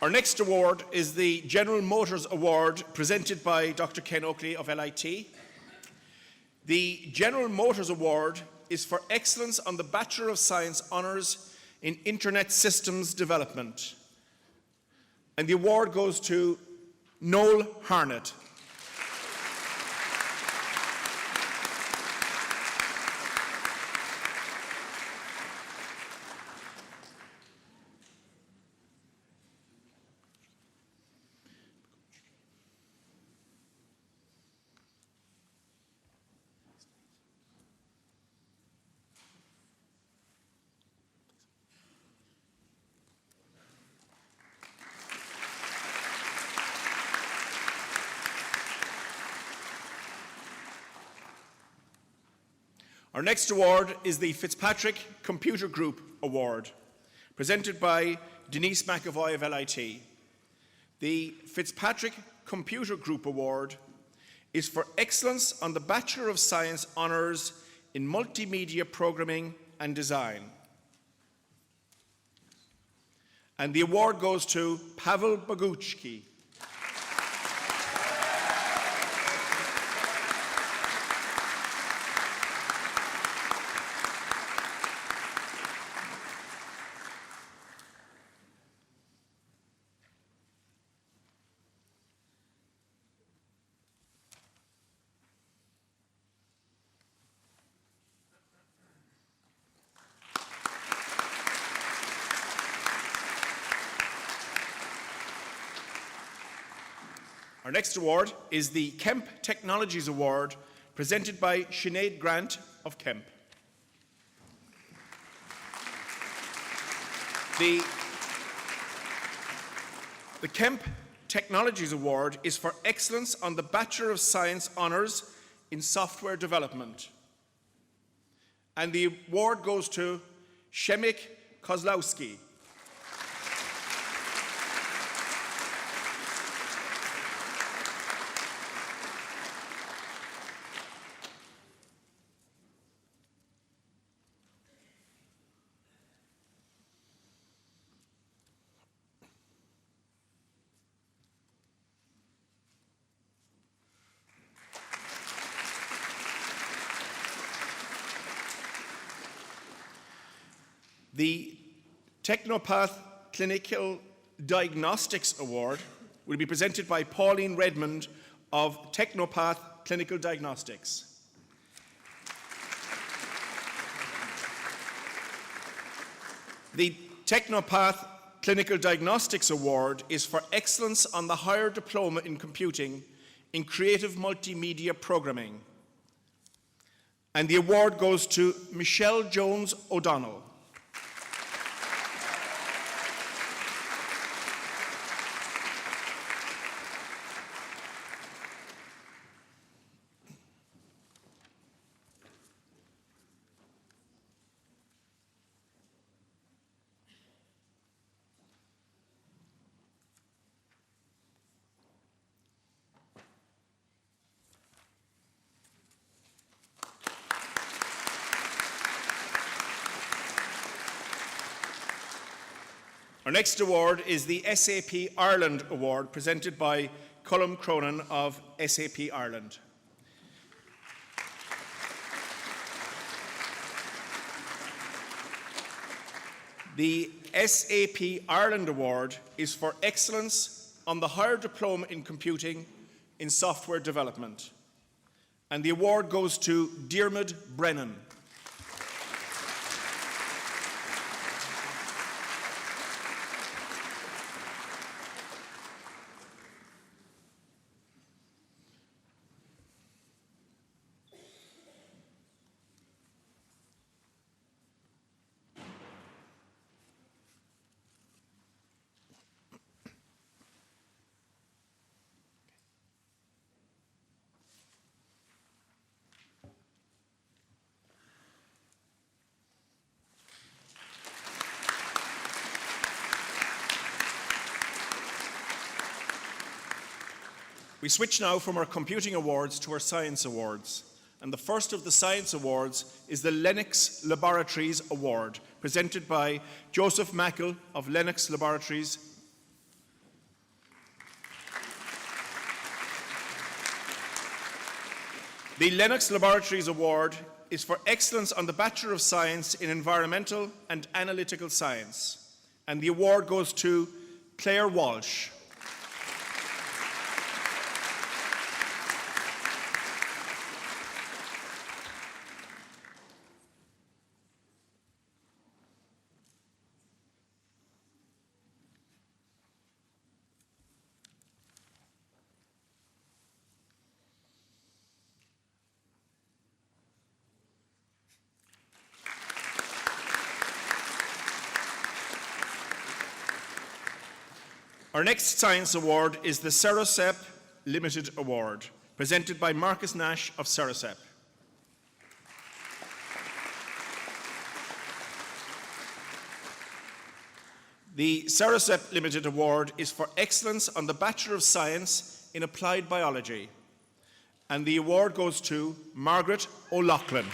[SPEAKER 1] Our next award is the General Motors Award, presented by Dr. Ken Oakley of LIT. The General Motors Award is for excellence on the Bachelor of Science Honours in Internet Systems Development. And the award goes to Noel Harnett. Our next award is the Fitzpatrick Computer Group Award, presented by Denise McAvoy of LIT. The Fitzpatrick Computer Group Award is for excellence on the Bachelor of Science Honours in Multimedia Programming and Design. And the award goes to Pavel Bogucki. Our next award is the Kemp Technologies Award, presented by Sinead Grant of Kemp. The Kemp Technologies Award is for excellence on the Bachelor of Science honours in software development. And the award goes to Szemik Kozlowski. The Technopath Clinical Diagnostics Award will be presented by Pauline Redmond of Technopath Clinical Diagnostics. The Technopath Clinical Diagnostics Award is for excellence on the higher diploma in computing in creative multimedia programming. And the award goes to Michelle Jones O'Donnell. Our next award is the SAP Ireland Award, presented by Colm Cronin of SAP Ireland. The SAP Ireland Award is for excellence on the higher diploma in computing in software development. And the award goes to Diarmuid Brennan. We switch now from our computing awards to our science awards. And the first of the science awards is the Lennox Laboratories Award, presented by Joseph Mackle of Lennox Laboratories. The Lennox Laboratories Award is for excellence on the Bachelor of Science in Environmental and Analytical Science. And the award goes to Claire Walsh. Our next science award is the Serosep Limited Award, presented by Marcus Nash of Serosep. The Serosep Limited Award is for excellence on the Bachelor of Science in Applied Biology, and the award goes to Margaret O'Loughlin.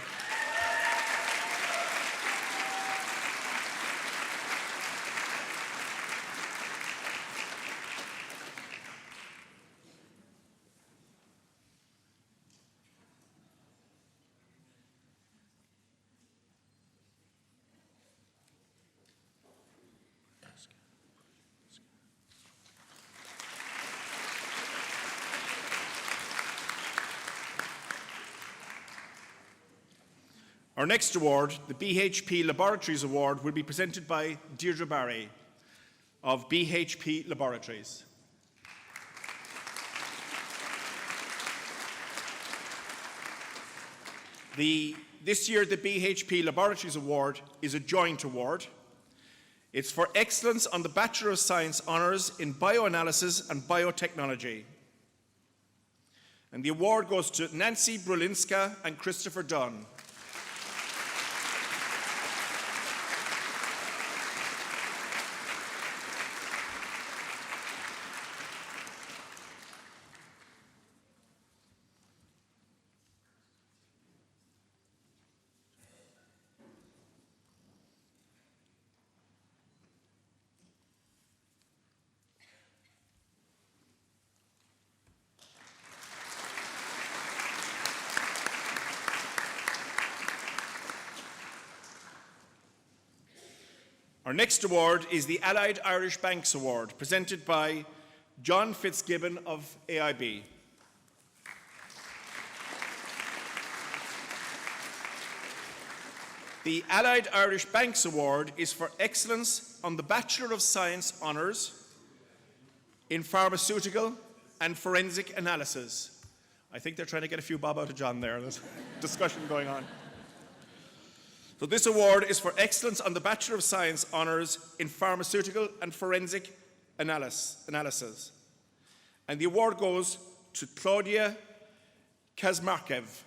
[SPEAKER 1] Our next award, the BHP Laboratories Award, will be presented by Deirdre Barry of BHP Laboratories. This year, the BHP Laboratories Award is a joint award. It's for excellence on the Bachelor of Science honours in bioanalysis and biotechnology. And the award goes to Nancy Brulinska and Christopher Dunn. Our next award is the Allied Irish Banks Award, presented by John Fitzgibbon of AIB. The Allied Irish Banks Award is for excellence on the Bachelor of Science honours in pharmaceutical and forensic analysis. I think they're trying to get a few bob out of John there. There's discussion going on. So this award is for excellence on the Bachelor of Science honours in pharmaceutical and forensic analysis. And the award goes to Claudia Kazmarkev.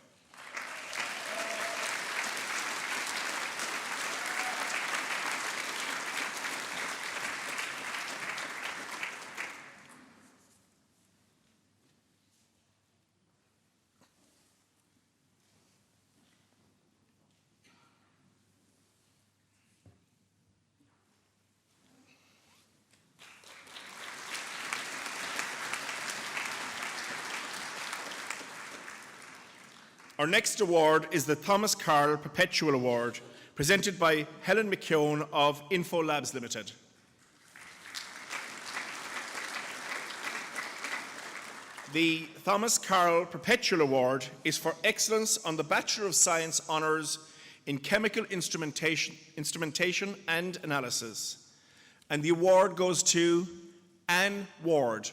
[SPEAKER 1] Our next award is the Thomas Carl Perpetual Award, presented by Helen McKeown of Info Labs Limited. The Thomas Carl Perpetual Award is for excellence on the Bachelor of Science honours in chemical instrumentation and analysis. And the award goes to Anne Ward.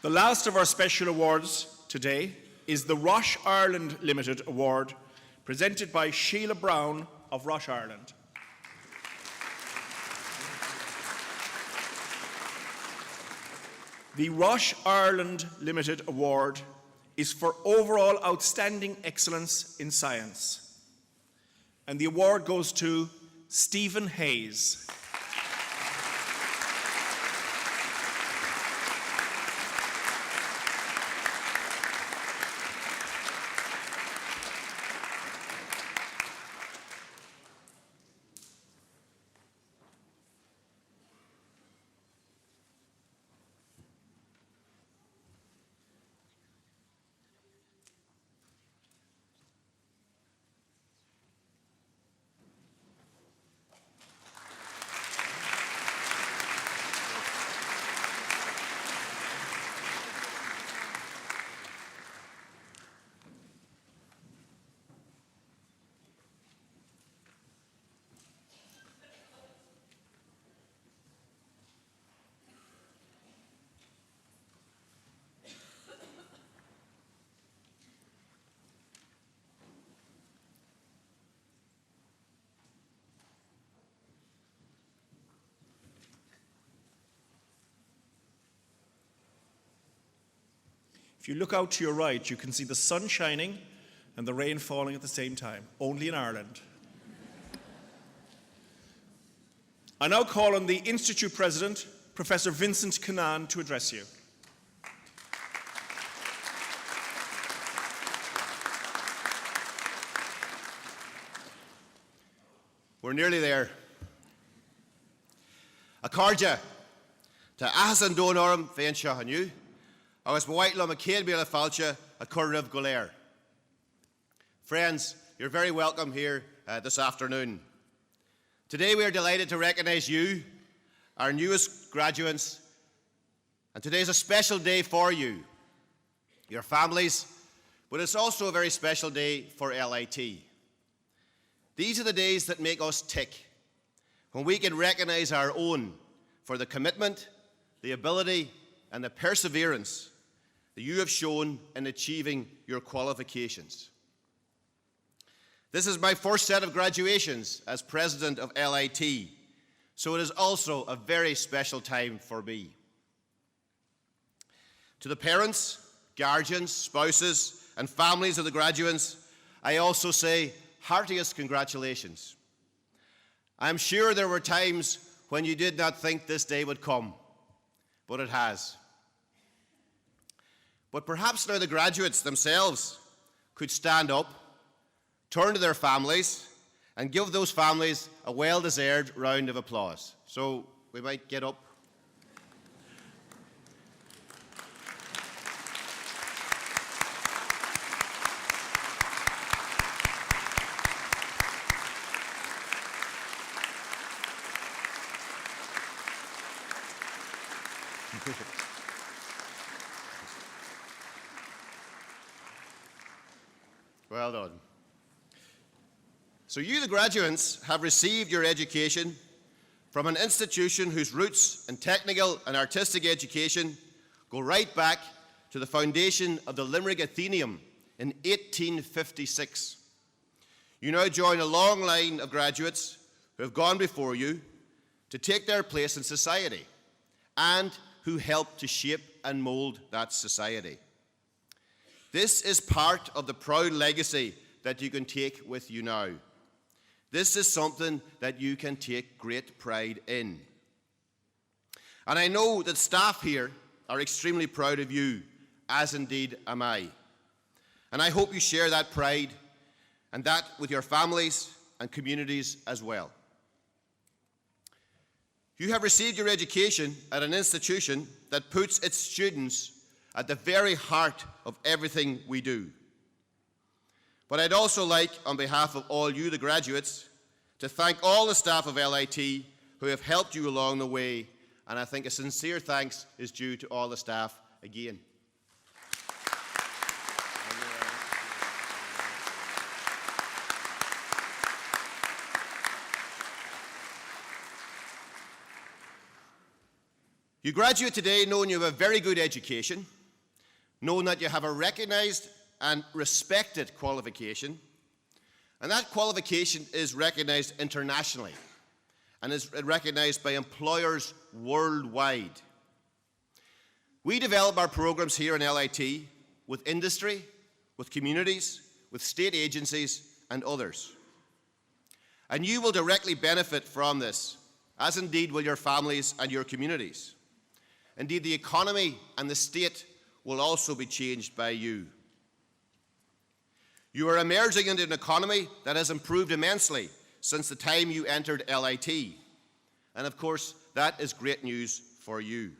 [SPEAKER 1] The last of our special awards today is the Roche Ireland Limited Award, presented by Sheila Brown of Roche Ireland. The Roche Ireland Limited Award is for overall outstanding excellence in science. And the award goes to Stephen Hayes. If you look out to your right, you can see the sun shining and the rain falling at the same time, only in Ireland. I now call on the Institute President, Professor Vincent Cannan, to address you.
[SPEAKER 4] We're nearly there. A cardja to Ahasan Donorum Féin Shahanu, agus Bwaitlam a Kailbila Falcha a Curriv Golair. Friends, you're very welcome here this afternoon. Today we are delighted to recognise you our newest graduates, and today is a special day for you, your families, but it's also a very special day for LIT. These are the days that make us tick, when we can recognise our own for the commitment, the ability, and the perseverance that you have shown in achieving your qualifications. This is my first set of graduations as president of LIT, so it is also a very special time for me. To the parents, guardians, spouses, and families of the graduates, I also say heartiest congratulations. I'm sure there were times when you did not think this day would come, but it has. But perhaps now the graduates themselves could stand up, turn to their families, and give those families a well-deserved round of applause. So we might get up. Well done. So you, the graduates, have received your education from an institution whose roots in technical and artistic education go right back to the foundation of the Limerick Athenaeum in 1856. You now join a long line of graduates who have gone before you to take their place in society and who helped to shape and mould that society. This is part of the proud legacy that you can take with you now. This is something that you can take great pride in. And I know that staff here are extremely proud of you, as indeed am I. And I hope you share that pride and that with your families and communities as well. You have received your education at an institution that puts its students at the very heart of everything we do. But I'd also like, on behalf of all you, the graduates, to thank all the staff of LIT who have helped you along the way, and I think a sincere thanks is due to all the staff again. You graduate today knowing you have a very good education, knowing that you have a recognised and respected qualification, and that qualification is recognised internationally and is recognised by employers worldwide. We develop our programmes here in LIT with industry, with communities, with state agencies and others. And you will directly benefit from this, as indeed will your families and your communities. Indeed, the economy and the state will also be changed by you. You are emerging into an economy that has improved immensely since the time you entered LIT. And of course, that is great news for you.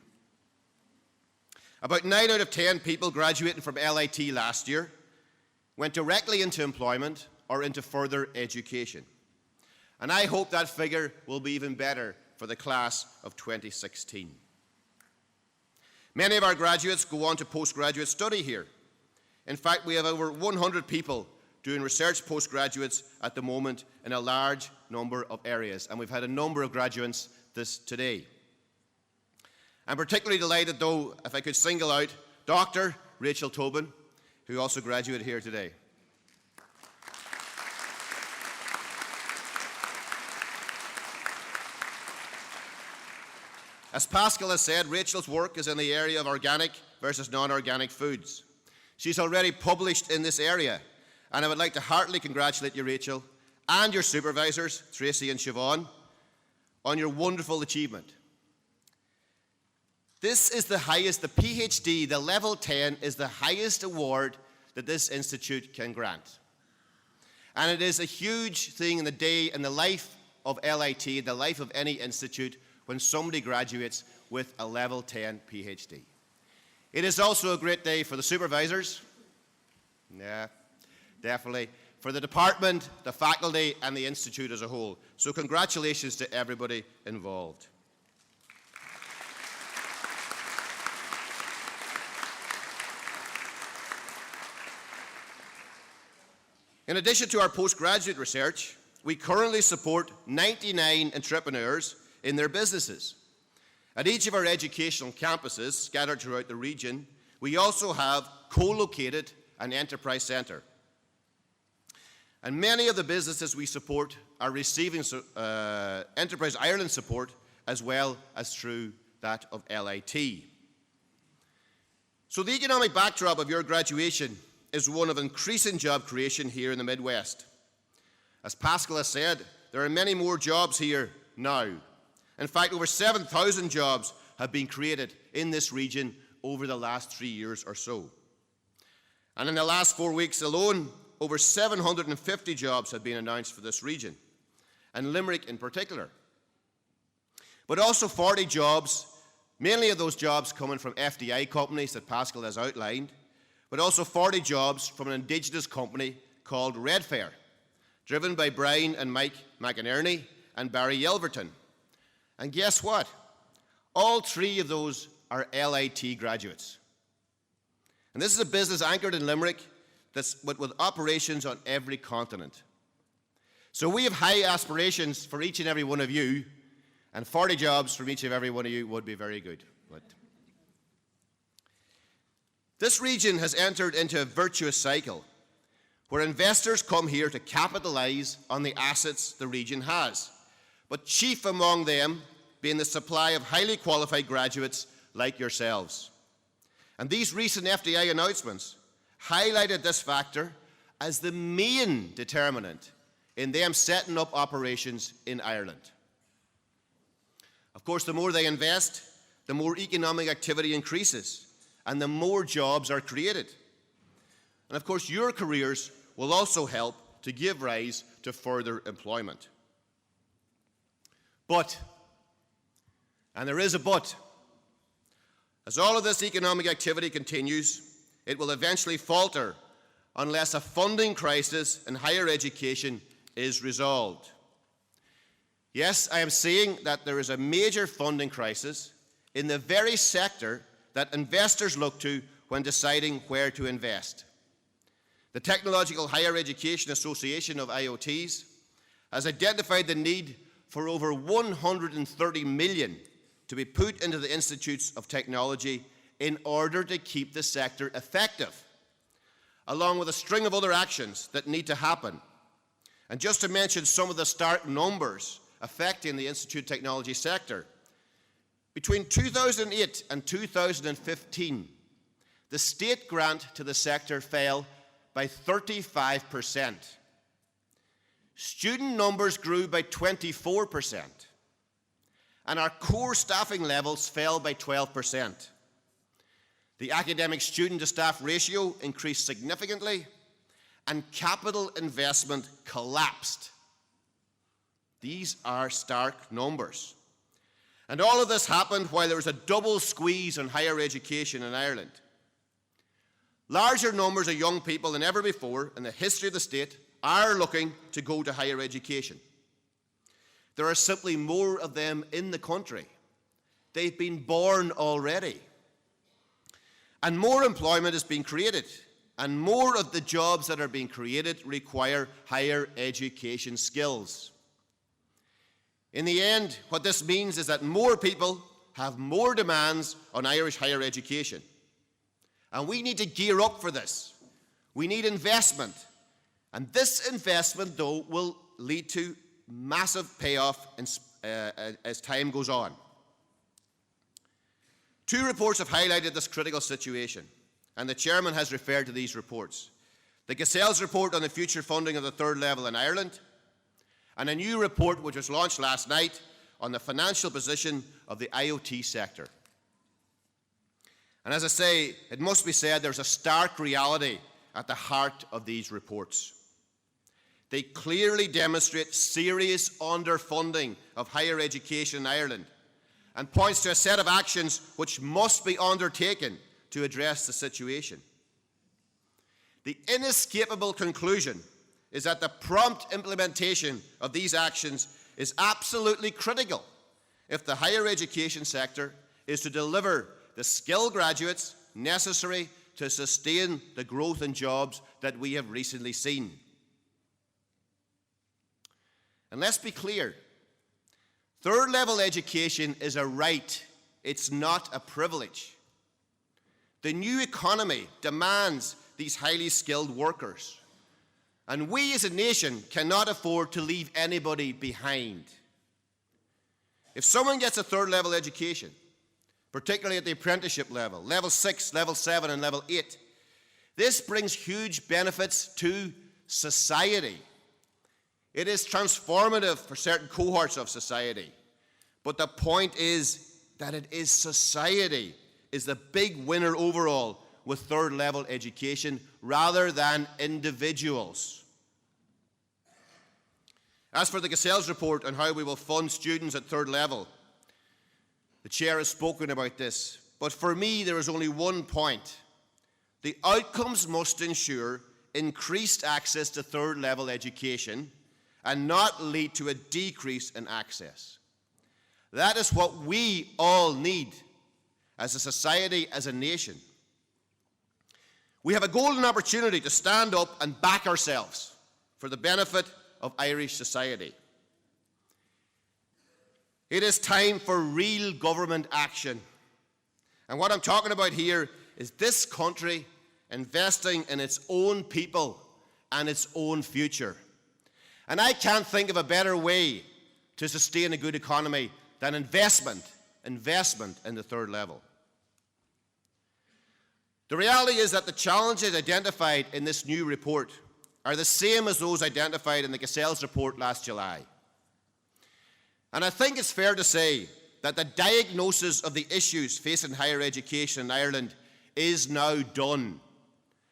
[SPEAKER 4] About 9 out of 10 people graduating from LIT last year went directly into employment or into further education. And I hope that figure will be even better for the class of 2016. Many of our graduates go on to postgraduate study here. In fact, we have over 100 people doing research postgraduates at the moment in a large number of areas, and we've had a number of graduates today. I'm particularly delighted, though, if I could single out Dr. Rachel Tobin, who also graduated here today. As Pascal has said, Rachel's work is in the area of organic versus non-organic foods. She's already published in this area, and I would like to heartily congratulate you, Rachel, and your supervisors, Tracy and Siobhan, on your wonderful achievement. This is the highest, the PhD, the level 10, is the highest award that this institute can grant. And it is a huge thing in the day, in the life of LIT, the life of any institute, when somebody graduates with a level 10 PhD. It is also a great day for the supervisors, yeah, definitely, for the department, the faculty, and the institute as a whole. So congratulations to everybody involved. In addition to our postgraduate research, we currently support 99 entrepreneurs in their businesses. At each of our educational campuses scattered throughout the region, we also have co-located an enterprise centre. And many of the businesses we support are receiving Enterprise Ireland support as well as through that of LIT. So the economic backdrop of your graduation is one of increasing job creation here in the Midwest. As Pascal has said, there are many more jobs here now. In fact, over 7,000 jobs have been created in this region over the last 3 years or so. And in the last 4 weeks alone, over 750 jobs have been announced for this region, and Limerick in particular. But also 40 jobs, mainly of those jobs coming from FDI companies that Pascal has outlined, but also 40 jobs from an Indigenous company called Redfair, driven by Brian and Mike McInerney and Barry Yelverton. And guess what? All 3 of those are LIT graduates. And this is a business anchored in Limerick with operations on every continent. So we have high aspirations for each and every one of you, and 40 jobs from each and every one of you would be very good. But this region has entered into a virtuous cycle where investors come here to capitalize on the assets the region has, but chief among them being the supply of highly qualified graduates like yourselves. And these recent FDI announcements highlighted this factor as the main determinant in them setting up operations in Ireland. Of course, the more they invest, the more economic activity increases and the more jobs are created. And of course, your careers will also help to give rise to further employment. But, and there is a but, as all of this economic activity continues, it will eventually falter unless a funding crisis in higher education is resolved. Yes, I am saying that there is a major funding crisis in the very sector that investors look to when deciding where to invest. The Technological Higher Education Association of IoTs has identified the need for over 130 million to be put into the Institutes of Technology in order to keep the sector effective, along with a string of other actions that need to happen. And just to mention some of the stark numbers affecting the Institute of Technology sector, between 2008 and 2015, the state grant to the sector fell by 35%. Student numbers grew by 24%, and our core staffing levels fell by 12%. The academic student-to-staff ratio increased significantly, and capital investment collapsed. These are stark numbers. And all of this happened while there was a double squeeze on higher education in Ireland. Larger numbers of young people than ever before in the history of the state are looking to go to higher education. There are simply more of them in the country. They've been born already. And more employment is being created, and more of the jobs that are being created require higher education skills. In the end, what this means is that more people have more demands on Irish higher education. And we need to gear up for this. We need investment. And this investment, though, will lead to massive payoff as time goes on. 2 reports have highlighted this critical situation, and the chairman has referred to these reports. The Gazelle's report on the future funding of the third level in Ireland, and a new report which was launched last night on the financial position of the IoT sector. And as I say, it must be said there's a stark reality at the heart of these reports. They clearly demonstrate serious underfunding of higher education in Ireland and points to a set of actions which must be undertaken to address the situation. The inescapable conclusion is that the prompt implementation of these actions is absolutely critical if the higher education sector is to deliver the skilled graduates necessary to sustain the growth in jobs that we have recently seen. And let's be clear, third level education is a right, it's not a privilege. The new economy demands these highly skilled workers, and we as a nation cannot afford to leave anybody behind. If someone gets a third level education, particularly at the apprenticeship level, level 6, level 7, and level 8, this brings huge benefits to society. It is transformative for certain cohorts of society. But the point is that it is society is the big winner overall with third level education rather than individuals. As for the Gazelle's report on how we will fund students at third level, the Chair has spoken about this, but for me there is only one point. The outcomes must ensure increased access to third level education and not lead to a decrease in access. That is what we all need as a society, as a nation. We have a golden opportunity to stand up and back ourselves for the benefit of Irish society. It is time for real government action. And what I'm talking about here is this country investing in its own people and its own future. And I can't think of a better way to sustain a good economy than investment in the third level. The reality is that the challenges identified in this new report are the same as those identified in the Gazelle's report last July. And I think it's fair to say that the diagnosis of the issues facing higher education in Ireland is now done,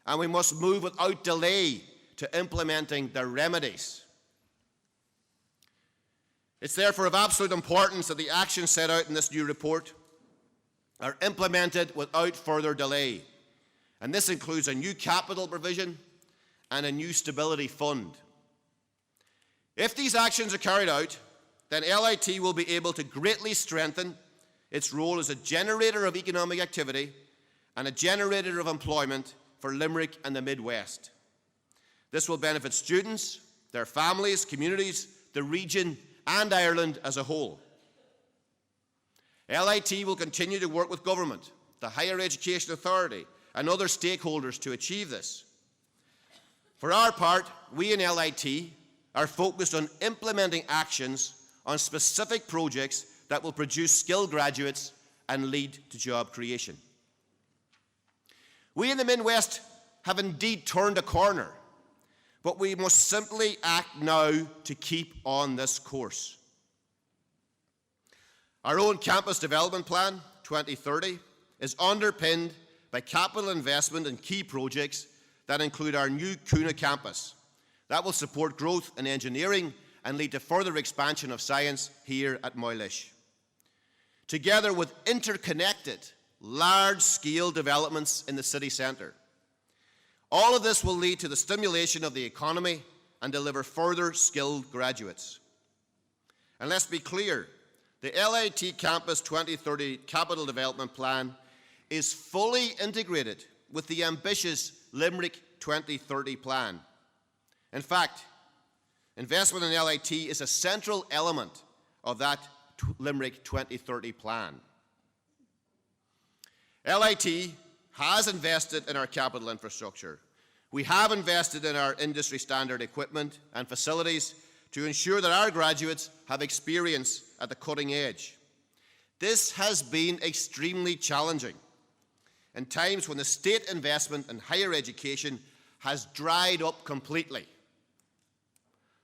[SPEAKER 4] and we must move without delay to implementing the remedies. It's therefore of absolute importance that the actions set out in this new report are implemented without further delay. And this includes a new capital provision and a new stability fund. If these actions are carried out, then LIT will be able to greatly strengthen its role as a generator of economic activity and a generator of employment for Limerick and the Midwest. This will benefit students, their families, communities, the region, and Ireland as a whole. LIT will continue to work with government, the Higher Education Authority, and other stakeholders to achieve this. For our part, we in LIT are focused on implementing actions on specific projects that will produce skilled graduates and lead to job creation. We in the Midwest have indeed turned a corner, but we must simply act now to keep on this course. Our own Campus Development Plan 2030 is underpinned by capital investment in key projects that include our new Kuna campus. That will support growth in engineering and lead to further expansion of science here at Moylish. Together with interconnected, large-scale developments in the city centre. All of this will lead to the stimulation of the economy and deliver further skilled graduates. And let's be clear, the LIT Campus 2030 Capital Development Plan is fully integrated with the ambitious Limerick 2030 plan. In fact, investment in LIT is a central element of that Limerick 2030 plan. LIT has invested in our capital infrastructure. We have invested in our industry standard equipment and facilities to ensure that our graduates have experience at the cutting edge. This has been extremely challenging in times when the state investment in higher education has dried up completely.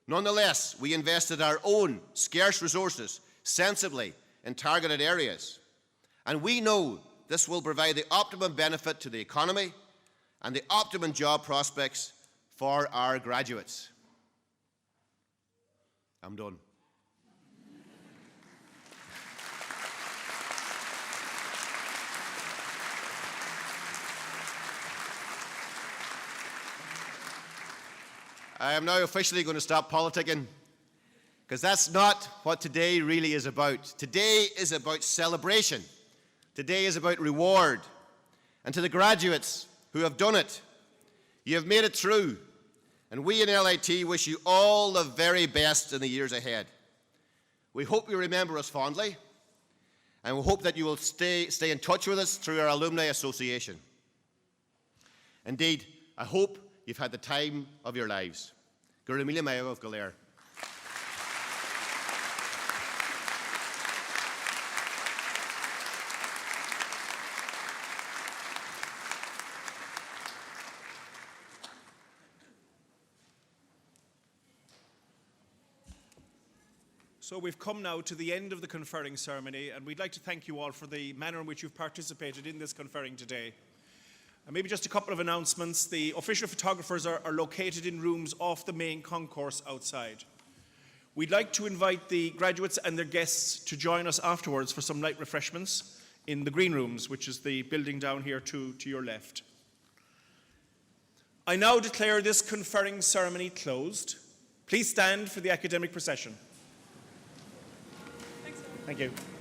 [SPEAKER 4] Nonetheless, we invested our own scarce resources sensibly in targeted areas, and we know this will provide the optimum benefit to the economy and the optimum job prospects for our graduates. I'm done. I am now officially going to stop politicking, because that's not what today really is about. Today is about celebration. Today is about reward. And to the graduates who have done it, you have made it through. And we in LIT wish you all the very best in the years ahead. We hope you remember us fondly, and we hope that you will stay in touch with us through our Alumni Association. Indeed, I hope you've had the time of your lives. Gur míle maith of Galer.
[SPEAKER 1] So we've come now to the end of the conferring ceremony, and we'd like to thank you all for the manner in which you've participated in this conferring today. And maybe just a couple of announcements. The official photographers are located in rooms off the main concourse outside. We'd like to invite the graduates and their guests to join us afterwards for some light refreshments in the green rooms, which is the building down here to your left. I now declare this conferring ceremony closed. Please stand for the academic procession. Thank you.